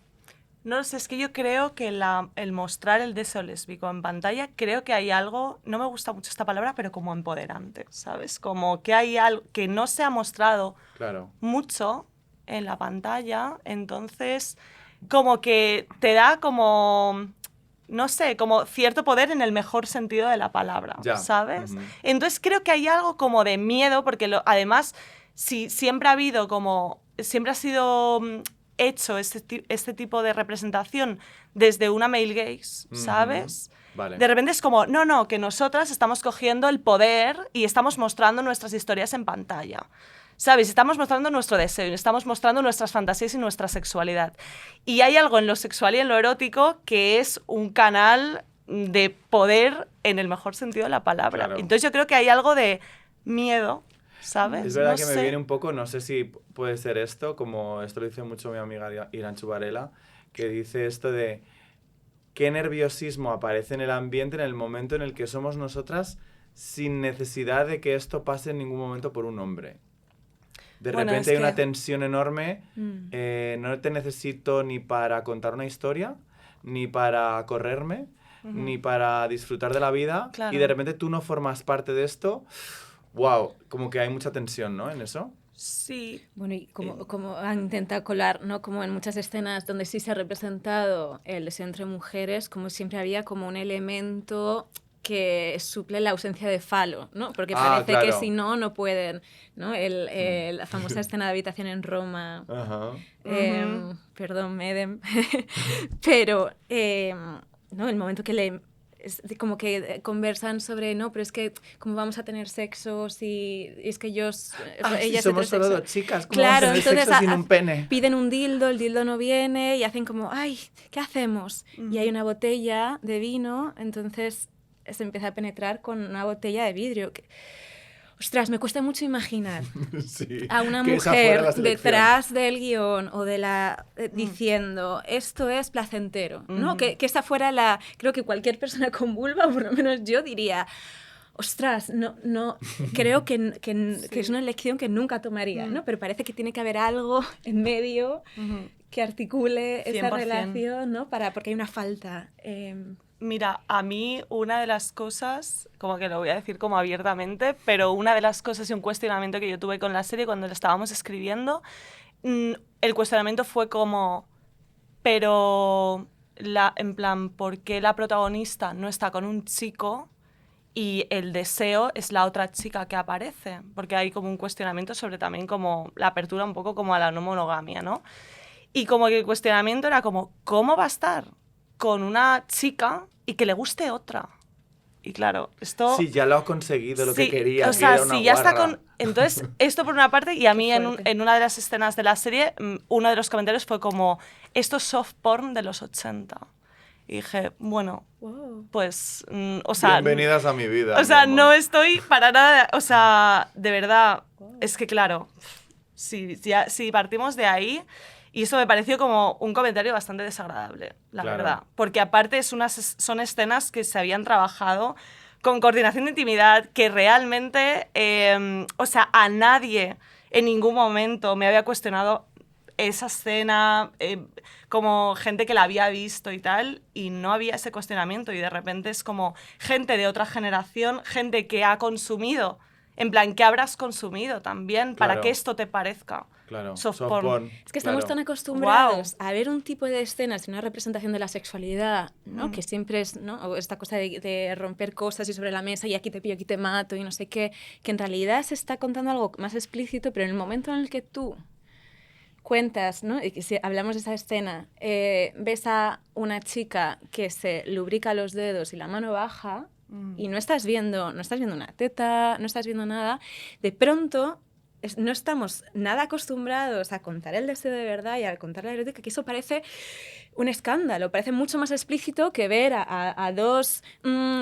Speaker 3: No sé, es que yo creo que el mostrar el deseo lésbico en pantalla, creo que hay algo, no me gusta mucho esta palabra, pero como empoderante, ¿sabes? Como que hay algo que no se ha mostrado
Speaker 1: Claro.
Speaker 3: mucho en la pantalla, entonces como que te da como, no sé, como cierto poder en el mejor sentido de la palabra,
Speaker 1: Ya.
Speaker 3: ¿sabes?
Speaker 1: Ujú.
Speaker 3: Entonces creo que hay algo como de miedo, porque además siempre ha habido como, siempre ha sido hecho este tipo de representación desde una male gaze, ¿sabes?
Speaker 1: Vale.
Speaker 3: De repente es como, no, que nosotras estamos cogiendo el poder y estamos mostrando nuestras historias en pantalla. ¿Sabes? Estamos mostrando nuestro deseo, estamos mostrando nuestras fantasías y nuestra sexualidad. Y hay algo en lo sexual y en lo erótico que es un canal de poder en el mejor sentido de la palabra.
Speaker 1: Claro.
Speaker 3: Entonces yo creo que hay algo de miedo, ¿sabes?
Speaker 1: Es verdad
Speaker 3: No
Speaker 1: que
Speaker 3: sé.
Speaker 1: me viene un poco, no sé si puede ser esto, como esto lo dice mucho mi amiga Iranchu Varela, que dice esto de qué nerviosismo aparece en el ambiente en el momento en el que somos nosotras sin necesidad de que esto pase en ningún momento por un hombre. De
Speaker 3: Bueno,
Speaker 1: repente
Speaker 3: es
Speaker 1: hay una
Speaker 3: que-
Speaker 1: tensión enorme, no te necesito ni para contar una historia, ni para correrme, ni para disfrutar de la vida,
Speaker 3: Claro.
Speaker 1: y de repente tú no formas parte de esto. Wow, como que hay mucha tensión, ¿no? En eso.
Speaker 3: Sí.
Speaker 2: Bueno, y como han intentado colar, ¿no? Como en muchas escenas donde sí se ha representado el deseo entre mujeres, como siempre había como un elemento que suple la ausencia de falo, ¿no? Porque parece que
Speaker 1: claro.
Speaker 2: si no, no pueden, ¿no? La famosa escena de habitación en Roma,
Speaker 1: Ajá.
Speaker 2: perdón, Medem, pero, ¿no? El momento que como que conversan sobre, no, pero es que cómo vamos a tener sexo si es que ellos,
Speaker 1: Si
Speaker 2: ellas
Speaker 1: somos solo
Speaker 2: heterosexual.
Speaker 1: dos chicas, ¿cómo
Speaker 2: Claro,
Speaker 1: vamos a tener
Speaker 2: entonces
Speaker 1: sexo sin un pene?
Speaker 2: piden un dildo, el dildo no viene y hacen como, ay, ¿qué hacemos? Y hay una botella de vino, entonces se empieza a penetrar con una botella de vidrio. Ostras, me cuesta mucho imaginar
Speaker 1: Sí,
Speaker 2: a una
Speaker 1: que esa fuera la
Speaker 2: mujer
Speaker 1: selección.
Speaker 2: detrás del guión o de la diciendo esto es placentero, ¿no? Que esa fuera la... Creo que cualquier persona con vulva, por lo menos yo diría, ostras, no, creo que es una elección que nunca tomaría, ¿no? Pero parece que tiene que haber algo en medio que articule esa
Speaker 3: 100%.
Speaker 2: relación, ¿no? Porque hay una falta.
Speaker 3: Mira, a mí una de las cosas, como que lo voy a decir como abiertamente, pero una de las cosas y un cuestionamiento que yo tuve con la serie cuando la estábamos escribiendo, el cuestionamiento fue como, pero en plan, ¿por qué la protagonista no está con un chico y el deseo es la otra chica que aparece? Porque hay como un cuestionamiento sobre también como la apertura un poco como a la no monogamia, ¿no? Y como que el cuestionamiento era como, ¿cómo va a estar con una chica y que le guste otra? Y claro, esto...
Speaker 1: Sí, ya lo ha conseguido, lo que
Speaker 3: Sí,
Speaker 1: quería.
Speaker 3: o sea,
Speaker 1: era una
Speaker 3: si ya está
Speaker 1: guarra.
Speaker 3: con... Entonces, esto por una parte, y a mí
Speaker 2: Qué fuerte.
Speaker 3: en una de las escenas de la serie, uno de los comentarios fue como, esto es soft porn de los 80. Y dije, bueno,
Speaker 2: Wow.
Speaker 3: pues, o sea...
Speaker 1: Bienvenidas a mi vida.
Speaker 3: O sea,
Speaker 1: mi amor.
Speaker 3: no estoy para nada... O sea, de verdad, es que claro, si partimos de ahí... Y eso me pareció como un comentario bastante desagradable, la
Speaker 1: Claro.
Speaker 3: verdad. Porque aparte son escenas que se habían trabajado con coordinación de intimidad, que realmente, o sea, a nadie en ningún momento me había cuestionado esa escena, como gente que la había visto y tal, y no había ese cuestionamiento. Y de repente es como gente de otra generación, gente que ha consumido, en plan, ¿qué habrás consumido también para
Speaker 1: Claro.
Speaker 3: que esto te parezca?
Speaker 1: Claro,
Speaker 3: Soft
Speaker 1: soft
Speaker 3: porn.
Speaker 1: porn.
Speaker 2: Es que estamos
Speaker 1: claro.
Speaker 2: tan acostumbrados a ver un tipo de escenas y una representación de la sexualidad, ¿no? Que siempre es, ¿no? O esta cosa de romper cosas y sobre la mesa y aquí te pillo, aquí te mato y no sé qué, que en realidad se está contando algo más explícito, pero en el momento en el que tú cuentas, ¿no? Y que si hablamos de esa escena, ves a una chica que se lubrica los dedos y la mano baja y no estás viendo una teta, no estás viendo nada, de pronto no estamos nada acostumbrados a contar el deseo de verdad y a contar la erótica, que eso parece un escándalo, parece mucho más explícito que ver a dos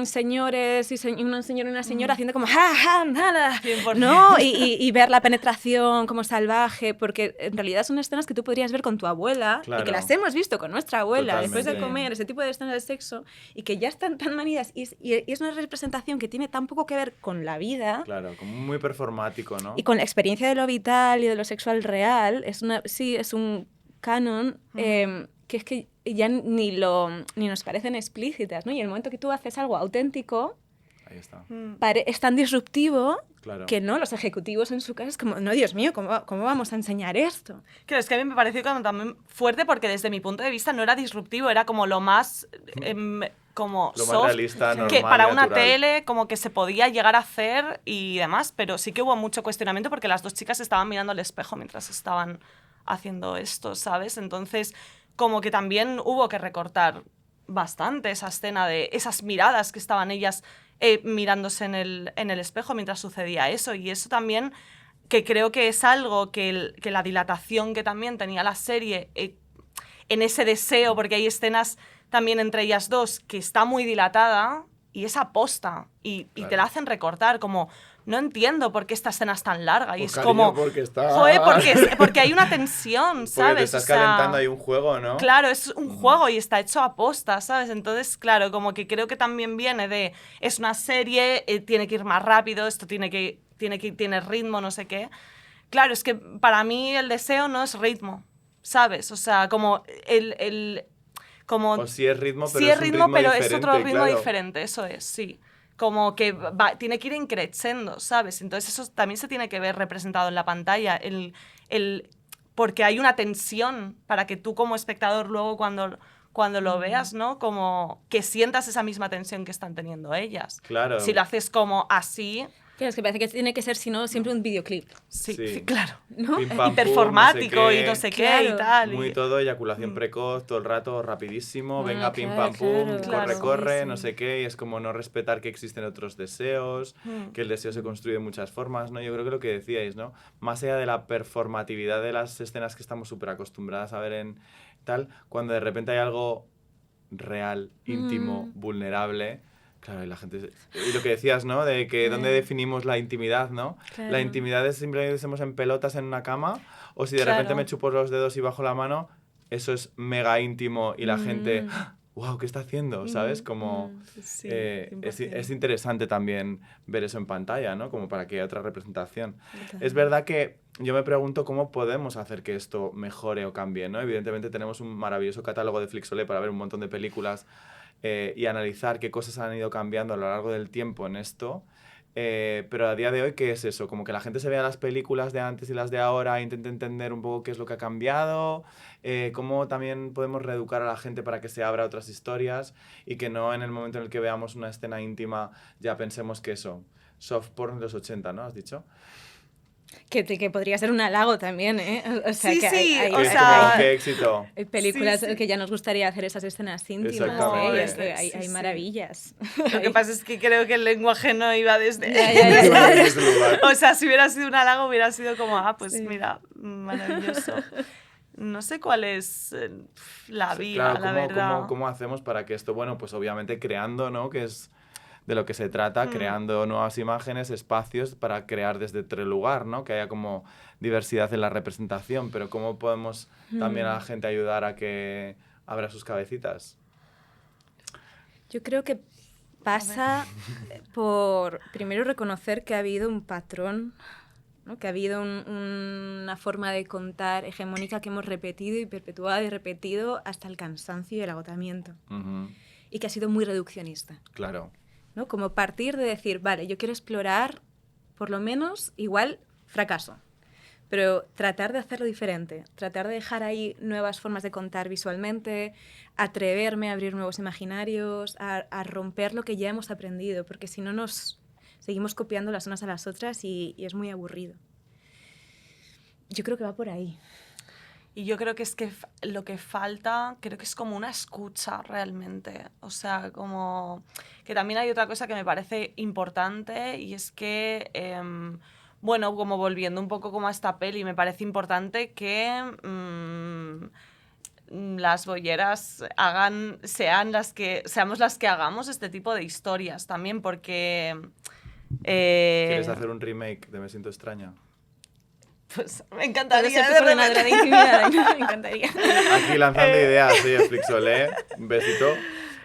Speaker 2: señores y un señor y una señora haciendo como ¡ja, ja, nada!
Speaker 3: 100%.
Speaker 2: ¿No? Y ver la penetración como salvaje, porque en realidad son escenas que tú podrías ver con tu abuela y que las hemos visto con nuestra abuela después de comer, ese tipo de escenas de sexo, y que ya están tan manidas y es una representación que tiene tan poco que ver con la vida.
Speaker 1: Claro, como muy performático, ¿no?
Speaker 2: Y con la experiencia de lo vital y de lo sexual real, es un canon que es que ya ni nos parecen explícitas, ¿no? Y el momento que tú haces algo auténtico,
Speaker 1: ahí está.
Speaker 2: Es tan disruptivo
Speaker 1: Claro.
Speaker 2: que no, los ejecutivos en su casa es como, no, Dios mío, ¿cómo vamos a enseñar esto?
Speaker 3: Claro, es que a mí me pareció como también fuerte porque desde mi punto de vista no era disruptivo, era como lo más... como
Speaker 1: lo
Speaker 3: soft,
Speaker 1: más realista, normal,
Speaker 3: que para
Speaker 1: y
Speaker 3: una
Speaker 1: natural.
Speaker 3: tele como que se podía llegar a hacer y demás, pero sí que hubo mucho cuestionamiento porque las dos chicas estaban mirando al espejo mientras estaban haciendo esto, ¿sabes? Entonces, como que también hubo que recortar bastante esa escena de esas miradas que estaban ellas mirándose en el espejo mientras sucedía eso, y eso también que creo que es algo que la dilatación que también tenía la serie en ese deseo, porque hay escenas también entre ellas dos que está muy dilatada y es aposta y
Speaker 1: Claro.
Speaker 3: te la hacen recortar como no entiendo por qué esta escena es tan larga y
Speaker 1: Pues,
Speaker 3: es
Speaker 1: cariño,
Speaker 3: como
Speaker 1: porque está...
Speaker 3: joder, porque hay una tensión, ¿sabes?
Speaker 1: Porque te estás
Speaker 3: O sea,
Speaker 1: calentando ahí un juego, ¿no?
Speaker 3: claro, es un juego y está hecho a posta, ¿sabes? Entonces, claro, como que creo que también viene de es una serie, tiene que ir más rápido, esto tiene ritmo, no sé qué. Claro, es que para mí el deseo no es ritmo, ¿sabes? O sea, como como
Speaker 1: O sí es ritmo, pero
Speaker 3: sí
Speaker 1: es
Speaker 3: es
Speaker 1: un
Speaker 3: ritmo, pero es
Speaker 1: diferente,
Speaker 3: otro ritmo
Speaker 1: claro.
Speaker 3: diferente, eso es, sí. Como que tiene que ir increciendo, ¿sabes? Entonces eso también se tiene que ver representado en la pantalla, porque hay una tensión para que tú como espectador luego cuando lo veas, ¿no? Como que sientas esa misma tensión que están teniendo ellas.
Speaker 1: Claro.
Speaker 3: Si lo haces como así...
Speaker 2: Claro, es que parece que tiene que ser, si no, siempre un videoclip.
Speaker 3: Sí,
Speaker 1: Sí.
Speaker 3: sí, claro.
Speaker 2: ¿No?
Speaker 1: Pim, pam,
Speaker 3: Y performático y no sé qué
Speaker 2: Claro.
Speaker 3: y tal.
Speaker 1: Muy
Speaker 3: y...
Speaker 1: todo, eyaculación precoz, todo el rato, rapidísimo,
Speaker 2: Bueno,
Speaker 1: venga, pim,
Speaker 2: claro,
Speaker 1: pam, pum,
Speaker 2: claro.
Speaker 1: corre,
Speaker 3: Claro.
Speaker 1: corre,
Speaker 2: Sí,
Speaker 1: no
Speaker 2: sí.
Speaker 1: sé qué, y es como no respetar que existen otros deseos, que el deseo se construye de muchas formas, ¿no? Yo creo que lo que decíais, ¿no? Más allá de la performatividad de las escenas que estamos súper acostumbradas a ver en tal, cuando de repente hay algo real, íntimo, vulnerable... Claro, y la gente... Y lo que decías, ¿no? De que dónde definimos la intimidad, ¿no?
Speaker 2: Claro.
Speaker 1: La intimidad es simplemente que estemos en pelotas en una cama, o si de repente me chupo los dedos y bajo la mano, eso es mega íntimo y la gente... ¡Wow! ¿Qué está haciendo? ¿Sabes? Como...
Speaker 3: Sí,
Speaker 1: es interesante también ver eso en pantalla, ¿no? Como para que haya otra representación. Es verdad que yo me pregunto cómo podemos hacer que esto mejore o cambie, ¿no? Evidentemente tenemos un maravilloso catálogo de Flixolé para ver un montón de películas y analizar qué cosas han ido cambiando a lo largo del tiempo en esto. Pero a día de hoy, ¿qué es eso? Como que la gente se vea las películas de antes y las de ahora e intente entender un poco qué es lo que ha cambiado, cómo también podemos reeducar a la gente para que se abra a otras historias y que no en el momento en el que veamos una escena íntima ya pensemos que eso, soft porn de los 80, ¿no? ¿Has dicho?
Speaker 2: Que podría ser un halago también, ¿eh? O sea,
Speaker 3: Sí,
Speaker 2: que
Speaker 3: sí,
Speaker 2: hay,
Speaker 3: o
Speaker 1: Que
Speaker 3: sea,
Speaker 1: como, ¡qué éxito!
Speaker 2: hay películas
Speaker 3: Sí, sí.
Speaker 2: que ya nos gustaría hacer esas escenas íntimas.
Speaker 1: Exactamente.
Speaker 2: Es que hay
Speaker 3: Sí.
Speaker 2: maravillas.
Speaker 3: Lo que pasa es que creo que el lenguaje no iba desde...
Speaker 2: Ya.
Speaker 1: Iba desde ese lugar.
Speaker 3: O sea, si hubiera sido un halago hubiera sido como, pues
Speaker 2: Sí.
Speaker 3: mira, maravilloso. No sé cuál es la
Speaker 1: Sí,
Speaker 3: vía,
Speaker 1: claro,
Speaker 3: la verdad.
Speaker 1: ¿cómo hacemos para que esto, bueno, pues obviamente creando, ¿no? Que es de lo que se trata, creando nuevas imágenes, espacios para crear desde otro lugar, ¿no? Que haya como diversidad en la representación, pero ¿cómo podemos también a la gente ayudar a que abra sus cabecitas?
Speaker 2: Yo creo que pasa por, primero, reconocer que ha habido un patrón, ¿no? Que ha habido una forma de contar hegemónica que hemos repetido y perpetuado y repetido hasta el cansancio y el agotamiento.
Speaker 1: Ujú,
Speaker 2: Y que ha sido muy reduccionista,
Speaker 1: claro.
Speaker 2: ¿no? Como partir de decir, vale, yo quiero explorar, por lo menos, igual fracaso, pero tratar de hacerlo diferente, tratar de dejar ahí nuevas formas de contar visualmente, atreverme a abrir nuevos imaginarios, a romper lo que ya hemos aprendido, porque si no nos seguimos copiando las unas a las otras y es muy aburrido. Yo creo que va por ahí.
Speaker 3: Y yo creo que es que lo que falta, creo que es como una escucha realmente. O sea, como que también hay otra cosa que me parece importante y es que bueno, como volviendo un poco como a esta peli, me parece importante que las bolleras seamos las que hagamos este tipo de historias también, porque...
Speaker 1: ¿Quieres hacer un remake de Me siento extraña?
Speaker 3: Pues me encantaría.
Speaker 2: Todo ese coordinadora de intimidad, me encantaría.
Speaker 1: Aquí lanzando ideas, sí, Flixolé, un besito.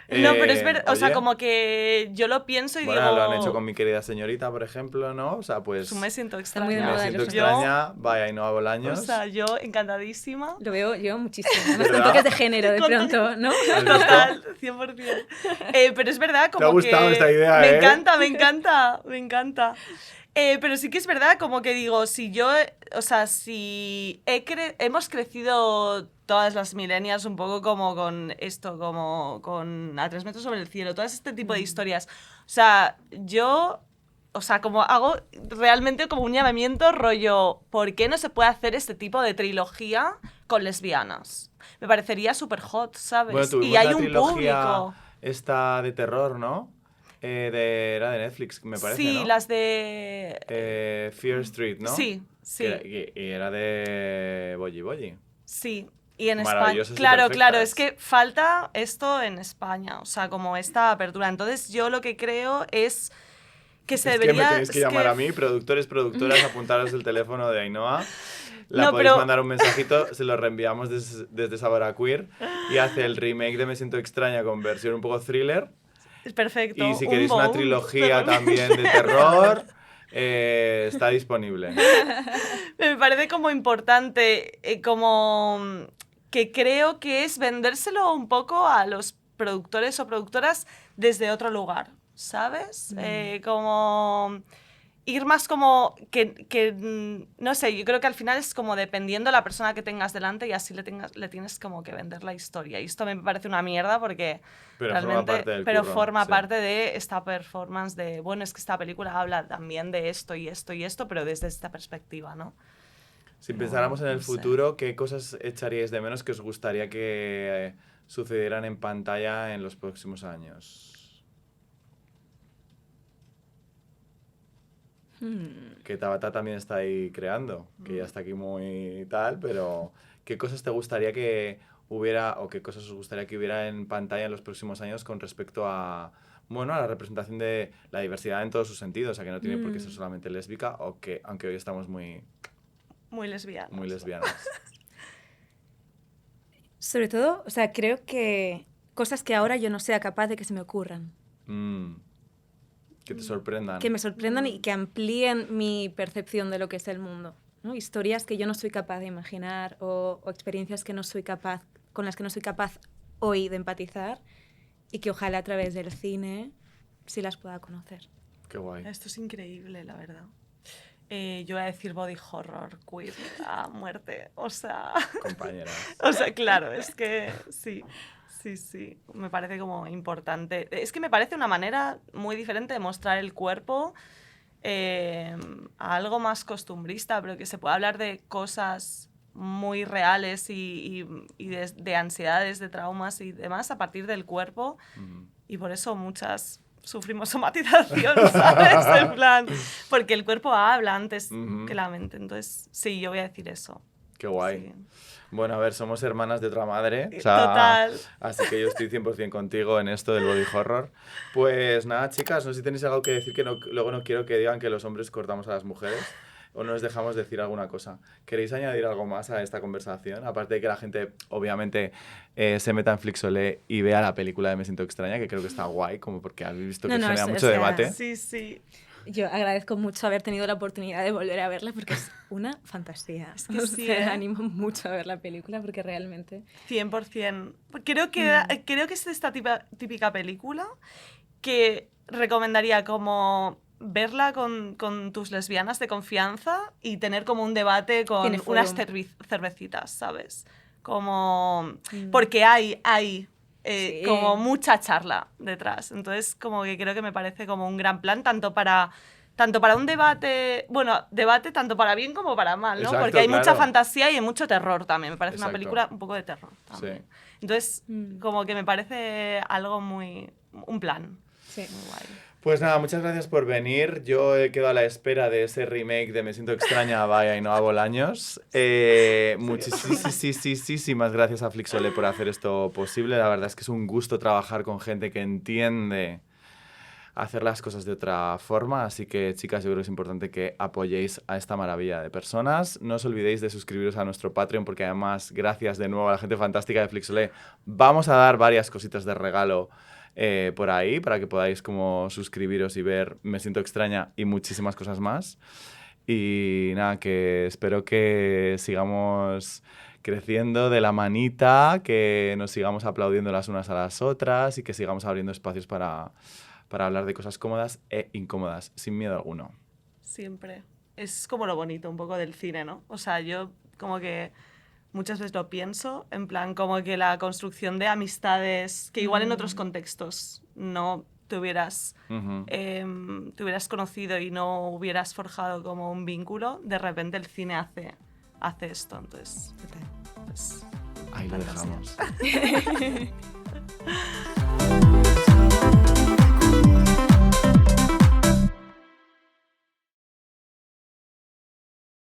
Speaker 3: No, pero es verdad, o sea,
Speaker 1: oye,
Speaker 3: como que yo lo pienso y
Speaker 1: bueno,
Speaker 3: digo...
Speaker 1: lo han hecho con Mi querida señorita, por ejemplo, ¿no? O sea, pues...
Speaker 3: Me siento extraña.
Speaker 2: muy de
Speaker 1: Me
Speaker 2: moda
Speaker 1: siento
Speaker 2: los
Speaker 1: extraña, vaya Ainhoa Bolaños.
Speaker 3: O sea, yo encantadísima.
Speaker 2: Lo veo yo muchísimo. Además, con
Speaker 1: ¿Verdad?
Speaker 2: toques de género de pronto, ¿no?
Speaker 1: ¿Has visto?
Speaker 3: Total, 100%. Pero es verdad, como
Speaker 1: ¿Te ha gustado
Speaker 3: que...
Speaker 1: esta idea,
Speaker 3: Me
Speaker 1: eh?
Speaker 3: encanta, me encanta, me encanta. Pero sí que es verdad, como que digo, si yo, o sea, si hemos crecido todas las millennials un poco como con esto, como con A 3 metros sobre el cielo, todo este tipo de historias. O sea, yo, o sea, como hago realmente como un llamamiento rollo, ¿por qué no se puede hacer este tipo de trilogía con lesbianas? Me parecería súper hot, ¿sabes?
Speaker 1: Bueno, tuvimos
Speaker 3: y hay
Speaker 1: la
Speaker 3: un
Speaker 1: trilogía
Speaker 3: público.
Speaker 1: esta de terror, ¿no? Era de Netflix, me parece,
Speaker 3: Sí,
Speaker 1: ¿no?
Speaker 3: las de...
Speaker 1: Fear Street, ¿no?
Speaker 3: Sí, sí.
Speaker 1: Y era de Boyi Boyi.
Speaker 3: Sí, y en España.
Speaker 1: Maravillosas y
Speaker 3: Claro,
Speaker 1: perfectas.
Speaker 3: claro, es que falta esto en España, o sea, como esta apertura. Entonces, yo lo que creo es que se
Speaker 1: Es que
Speaker 3: debería.
Speaker 1: me tenéis que llamar a mí, productores, productoras, apuntaros el teléfono de Ainhoa. La
Speaker 3: No,
Speaker 1: podéis
Speaker 3: pero-
Speaker 1: mandar un mensajito, se lo reenviamos desde Sabora Queer y hace el remake de Me siento extraña con versión un poco thriller.
Speaker 3: Es perfecto.
Speaker 1: Y si
Speaker 3: un
Speaker 1: queréis una
Speaker 3: boom.
Speaker 1: trilogía también de terror, está disponible.
Speaker 3: Me parece como importante, como que creo que es vendérselo un poco a los productores o productoras desde otro lugar, ¿sabes? Como ir más como no sé, yo creo que al final es como dependiendo la persona que tengas delante y así le tienes como que vender la historia. Y esto me parece una mierda porque
Speaker 1: Pero forma parte del
Speaker 3: pero
Speaker 1: curro,
Speaker 3: forma
Speaker 1: sí.
Speaker 3: parte de esta performance de, bueno, es que esta película habla también de esto y esto y esto, pero desde esta perspectiva, ¿no?
Speaker 1: Si pensáramos en el
Speaker 3: no sé.
Speaker 1: futuro, ¿qué cosas echaríais de menos que os gustaría que sucedieran en pantalla en los próximos años? Que Tabata también está ahí creando, que ya está aquí muy tal, pero ¿qué cosas te gustaría que hubiera o qué cosas os gustaría que hubiera en pantalla en los próximos años con respecto a, bueno, a la representación de la diversidad en todos sus sentidos? O sea, que no tiene por qué ser solamente lésbica, o que, aunque hoy estamos muy
Speaker 3: Muy
Speaker 1: lesbianas.
Speaker 2: Sobre todo, o sea, creo que cosas que ahora yo no sea capaz de que se me ocurran.
Speaker 1: Que te sorprendan.
Speaker 2: Que me sorprendan y que amplíen mi percepción de lo que es el mundo, ¿no? Historias que yo no soy capaz de imaginar o experiencias que no soy capaz, con las que no soy capaz hoy de empatizar y que ojalá a través del cine sí las pueda conocer.
Speaker 1: Qué guay.
Speaker 3: Esto es increíble, la verdad. Yo voy a decir body horror, queer, a muerte, o sea...
Speaker 1: Compañera.
Speaker 3: O sea, claro, es que sí, me parece como importante. Es que me parece una manera muy diferente de mostrar el cuerpo a algo más costumbrista, pero que se pueda hablar de cosas muy reales y de ansiedades, de traumas y demás a partir del cuerpo. Y por eso muchas sufrimos somatización, ¿sabes? En plan, porque el cuerpo habla antes que la mente. Entonces, sí, yo voy a decir eso.
Speaker 1: Qué guay.
Speaker 3: Sí.
Speaker 1: Bueno, a ver, somos hermanas de otra madre. O sea,
Speaker 3: Total.
Speaker 1: Así que yo estoy 100% contigo en esto del body horror. Pues nada, chicas, no sé si tenéis algo que decir, que luego no quiero que digan que los hombres cortamos a las mujeres o no nos dejamos decir alguna cosa. ¿Queréis añadir algo más a esta conversación? Aparte de que la gente, obviamente, se meta en Flixolé y vea la película de Me siento extraña, que creo que está guay, como porque habéis visto que genera mucho debate.
Speaker 3: Sí, sí.
Speaker 2: Yo agradezco mucho haber tenido la oportunidad de volver a verla porque es una fantasía.
Speaker 3: Es que
Speaker 2: O
Speaker 3: sí,
Speaker 2: sea, animo mucho a ver la película porque realmente...
Speaker 3: 100%. Creo que es esta típica película que recomendaría como verla con tus lesbianas de confianza y tener como un debate con
Speaker 2: Tiene fuego.
Speaker 3: unas cervecitas, ¿sabes? Como... Porque hay
Speaker 2: Sí.
Speaker 3: como mucha charla detrás. Entonces, como que creo que me parece como un gran plan, tanto para un debate, bueno, debate tanto para bien como para mal, ¿no?
Speaker 1: Exacto,
Speaker 3: Porque hay mucha
Speaker 1: claro.
Speaker 3: fantasía y hay mucho terror también. Me parece
Speaker 1: Exacto.
Speaker 3: una película un poco de terror también.
Speaker 1: Sí.
Speaker 3: Entonces, como que me parece algo un plan.
Speaker 2: Sí.
Speaker 3: Muy guay.
Speaker 1: Pues nada, muchas gracias por venir. Yo he quedado a la espera de ese remake de Me siento extraña, vaya y no a Bolaños. Muchísimas gracias a Flixolé por hacer esto posible. La verdad es que es un gusto trabajar con gente que entiende hacer las cosas de otra forma. Así que, chicas, yo creo que es importante que apoyéis a esta maravilla de personas. No os olvidéis de suscribiros a nuestro Patreon, porque además, gracias de nuevo a la gente fantástica de Flixolé, vamos a dar varias cositas de regalo por ahí, para que podáis como suscribiros y ver Me siento extraña y muchísimas cosas más. Y nada, que espero que sigamos creciendo de la manita, que nos sigamos aplaudiendo las unas a las otras y que sigamos abriendo espacios para hablar de cosas cómodas e incómodas, sin miedo alguno.
Speaker 3: Siempre. Es como lo bonito un poco del cine, ¿no? O sea, yo como que muchas veces lo pienso, en plan como que la construcción de amistades, que igual en otros contextos no te hubieras conocido y no hubieras forjado como un vínculo, de repente el cine hace esto. Entonces, pues,
Speaker 1: Ahí lo
Speaker 3: fantasía.
Speaker 1: dejamos.